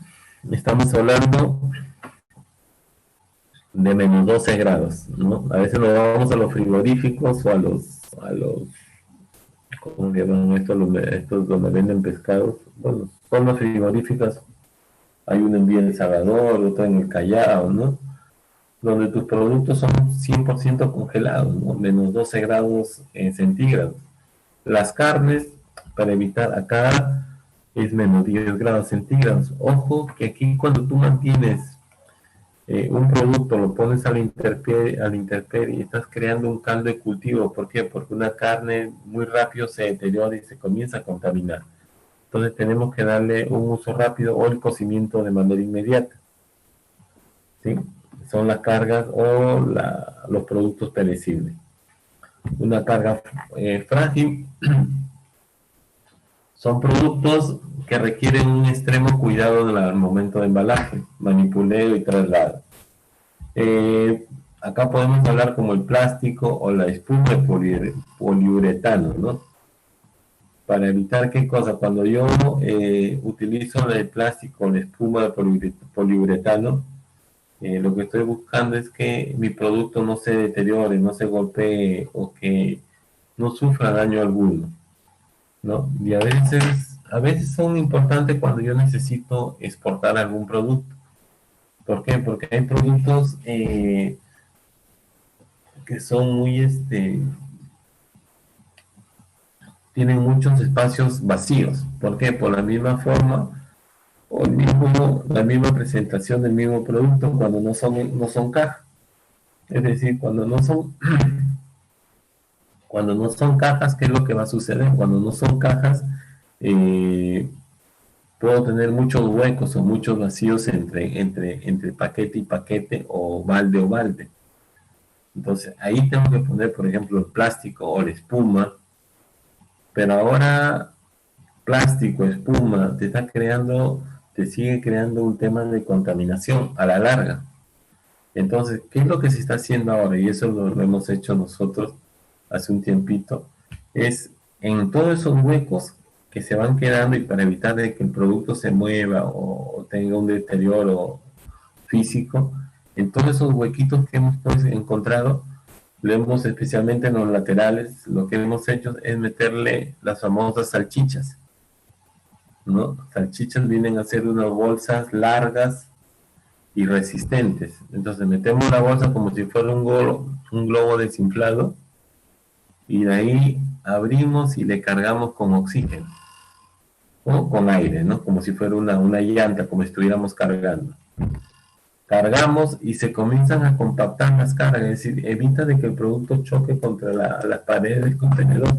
estamos hablando de menos 12 grados, ¿no? A veces nos vamos a los frigoríficos o a los ¿cómo le llaman estos donde venden pescados? Bueno, son los frigoríficos. Hay uno en Villa El Salvador, otro en el Callao, ¿no? Donde tus productos son 100% congelados, ¿no? Menos 12 grados centígrados. Las carnes, para evitar acá, es menos 10 grados centígrados. Ojo que aquí cuando tú mantienes un producto, lo pones a la intemperie y estás creando un caldo de cultivo. ¿Por qué? Porque una carne muy rápido se deteriora y se comienza a contaminar. Entonces tenemos que darle un uso rápido o el cocimiento de manera inmediata. ¿Sí? Son las cargas o los productos perecibles. Una carga frágil son productos que requieren un extremo cuidado al momento de embalaje, manipuleo y traslado. Acá podemos hablar como el plástico o la espuma de poliuretano, ¿no? Para evitar qué cosa, cuando yo utilizo el plástico o la espuma de poliuretano, lo que estoy buscando es que mi producto no se deteriore, no se golpee o que no sufra daño alguno, ¿no? Y a veces son importantes cuando yo necesito exportar algún producto. ¿Por qué? Porque hay productos que son muy, tienen muchos espacios vacíos. ¿Por qué? Por la misma forma o la misma presentación del mismo producto cuando no son cajas. Es decir, cuando no son cajas, ¿qué es lo que va a suceder? Cuando no son cajas, puedo tener muchos huecos o muchos vacíos entre paquete y paquete o balde. Entonces, ahí tengo que poner, por ejemplo, el plástico o la espuma. Pero ahora, plástico, espuma, te sigue creando un tema de contaminación a la larga. Entonces, ¿qué es lo que se está haciendo ahora? Y eso lo hemos hecho nosotros hace un tiempito. Es en todos esos huecos que se van quedando y para evitar de que el producto se mueva o tenga un deterioro físico, en todos esos huequitos que hemos encontrado, especialmente en los laterales, lo que hemos hecho es meterle las famosas salchichas, ¿no? Salchichas vienen a ser unas bolsas largas y resistentes. Entonces metemos la bolsa como si fuera un globo desinflado y de ahí abrimos y le cargamos con oxígeno, ¿no? Con aire, ¿no? Como si fuera una llanta, como si estuviéramos cargando. Cargamos y se comienzan a compactar las cargas, es decir, evita de que el producto choque contra las paredes del contenedor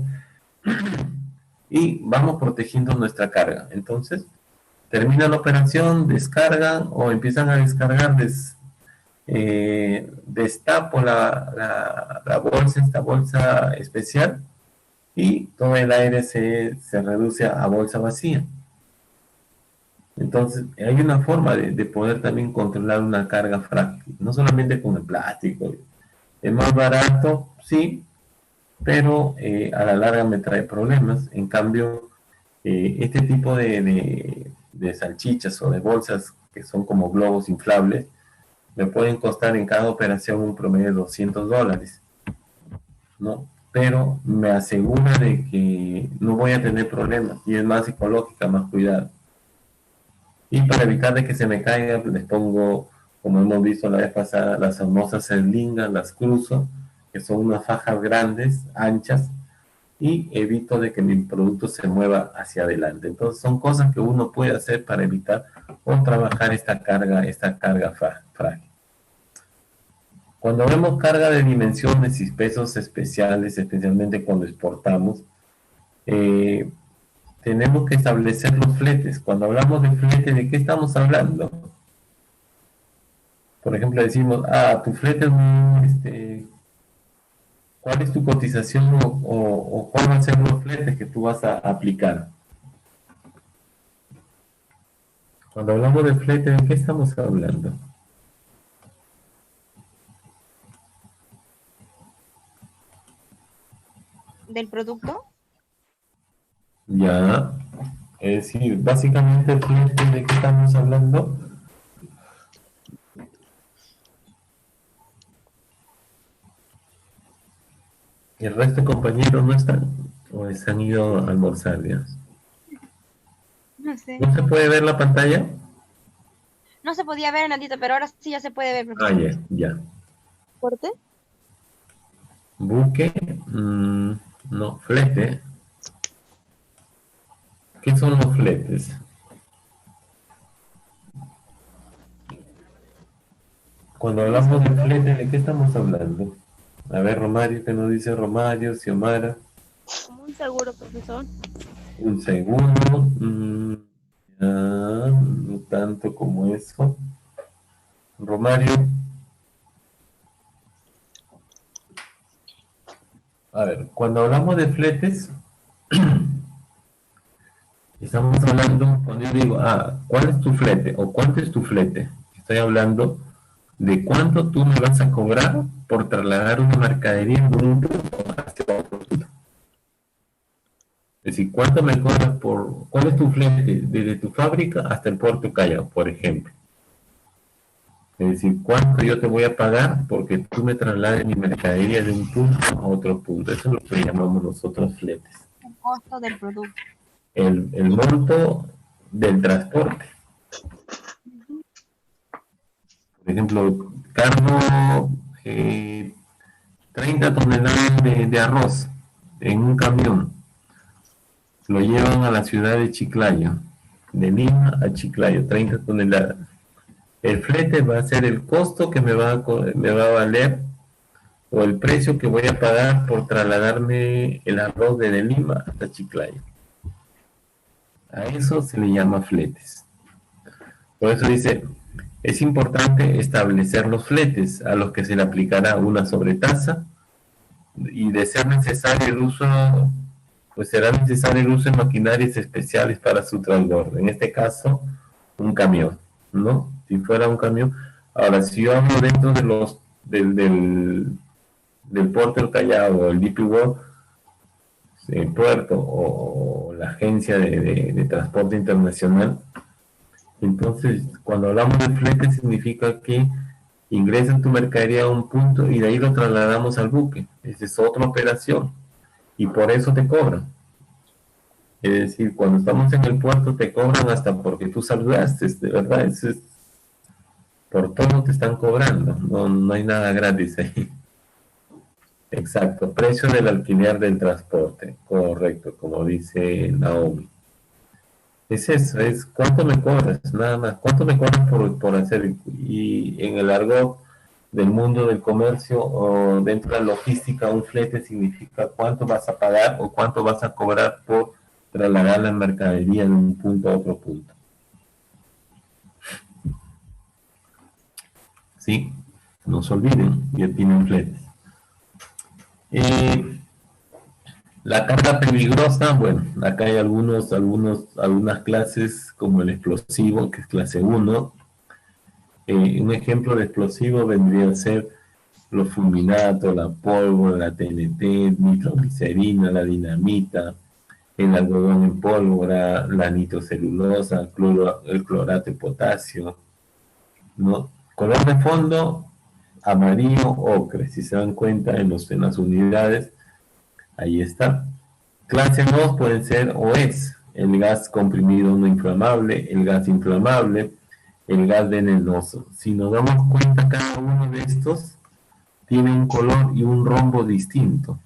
y vamos protegiendo nuestra carga. Entonces, termina la operación, descargan o empiezan a descargar, destapo la bolsa, esta bolsa especial, y todo el aire se reduce a bolsa vacía. Entonces, hay una forma de poder también controlar una carga frágil, no solamente con el plástico. Es más barato, sí, pero a la larga me trae problemas. En cambio, este tipo de salchichas o de bolsas que son como globos inflables, me pueden costar en cada operación un promedio de $200, ¿no? Pero me asegura de que no voy a tener problemas y es más ecológica, más cuidado. Y para evitar de que se me caiga, les pongo, como hemos visto la vez pasada, las famosas serlingas, las cruzo, que son unas fajas grandes, anchas, y evito de que mi producto se mueva hacia adelante. Entonces son cosas que uno puede hacer para evitar o trabajar esta carga frágil. Cuando vemos carga de dimensiones y pesos especiales, especialmente cuando exportamos, tenemos que establecer los fletes. Cuando hablamos de flete, ¿de qué estamos hablando? Por ejemplo, decimos, tu flete es ¿cuál es tu cotización o cuáles van a ser los fletes que tú vas a aplicar? Cuando hablamos de flete, ¿de qué estamos hablando? ¿Del producto? Ya, es decir, básicamente el flete, ¿de qué estamos hablando? ¿El resto de compañeros no están? ¿O se han ido a almorzar ya? No sé. ¿No se puede ver la pantalla? No se podía ver, Nandito, pero ahora sí ya se puede ver, Ah, profesor. ya. ¿Fuerte? Buque, no, flete. ¿Qué son los fletes? Cuando hablamos de flete, ¿de qué estamos hablando? A ver, Romario, ¿qué nos dice Romario, Xiomara? Como un seguro, profesor. Un segundo. Ya, no tanto como eso. Romario. A ver, cuando hablamos de fletes, estamos hablando, cuando yo digo, ¿cuál es tu flete? ¿O cuánto es tu flete? Estoy hablando de cuánto tú me vas a cobrar por trasladar una mercadería de un punto hacia otro punto. Es decir, ¿cuánto me cobras cuál es tu flete desde tu fábrica hasta el puerto Callao, por ejemplo? Es decir, ¿cuánto yo te voy a pagar porque tú me traslades mi mercadería de un punto a otro punto? Eso es lo que llamamos nosotros fletes. El costo del producto. El monto del transporte. Por ejemplo, cargo 30 toneladas de arroz en un camión. Lo llevan a la ciudad de Chiclayo. De Lima a Chiclayo, 30 toneladas. El flete va a ser el costo que me va a valer o el precio que voy a pagar por trasladarme el arroz desde Lima hasta Chiclayo. A eso se le llama fletes. Por eso dice, es importante establecer los fletes a los que se le aplicará una sobretasa y de ser necesario el uso, pues será necesario el uso de maquinarias especiales para su transbordo. En este caso, un camión, ¿no? Si fuera un camión. Ahora, si yo hablo dentro de del puerto del Callao o el DP World, el puerto o la agencia de transporte internacional, entonces cuando hablamos de flete significa que ingresan tu mercadería a un punto y de ahí lo trasladamos al buque. Esa es otra operación y por eso te cobran. Es decir, cuando estamos en el puerto te cobran hasta porque tú saludaste, de verdad, eso es, por todo te están cobrando, no hay nada gratis ahí. Exacto, precio del alquiler del transporte, correcto, como dice Naomi. Es eso, es cuánto me cobras, nada más, cuánto me cobras por hacer, y en el argot del mundo del comercio o dentro de la logística, un flete significa cuánto vas a pagar o cuánto vas a cobrar por trasladar la mercadería de un punto a otro punto. Sí, no se olviden, ya tienen fletes. La carga peligrosa, bueno, acá hay algunas clases como el explosivo, que es clase 1. Un ejemplo de explosivo vendría a ser los fulminatos, la pólvora, la TNT, nitroglicerina, la dinamita, el algodón en pólvora, la nitrocelulosa, el clorato de potasio, ¿no? Color de fondo, amarillo, ocre, si se dan cuenta en las unidades, ahí está. Clase 2 pueden ser o es el gas comprimido no inflamable, el gas inflamable, el gas venenoso. Si nos damos cuenta, cada uno de estos tiene un color y un rombo distinto.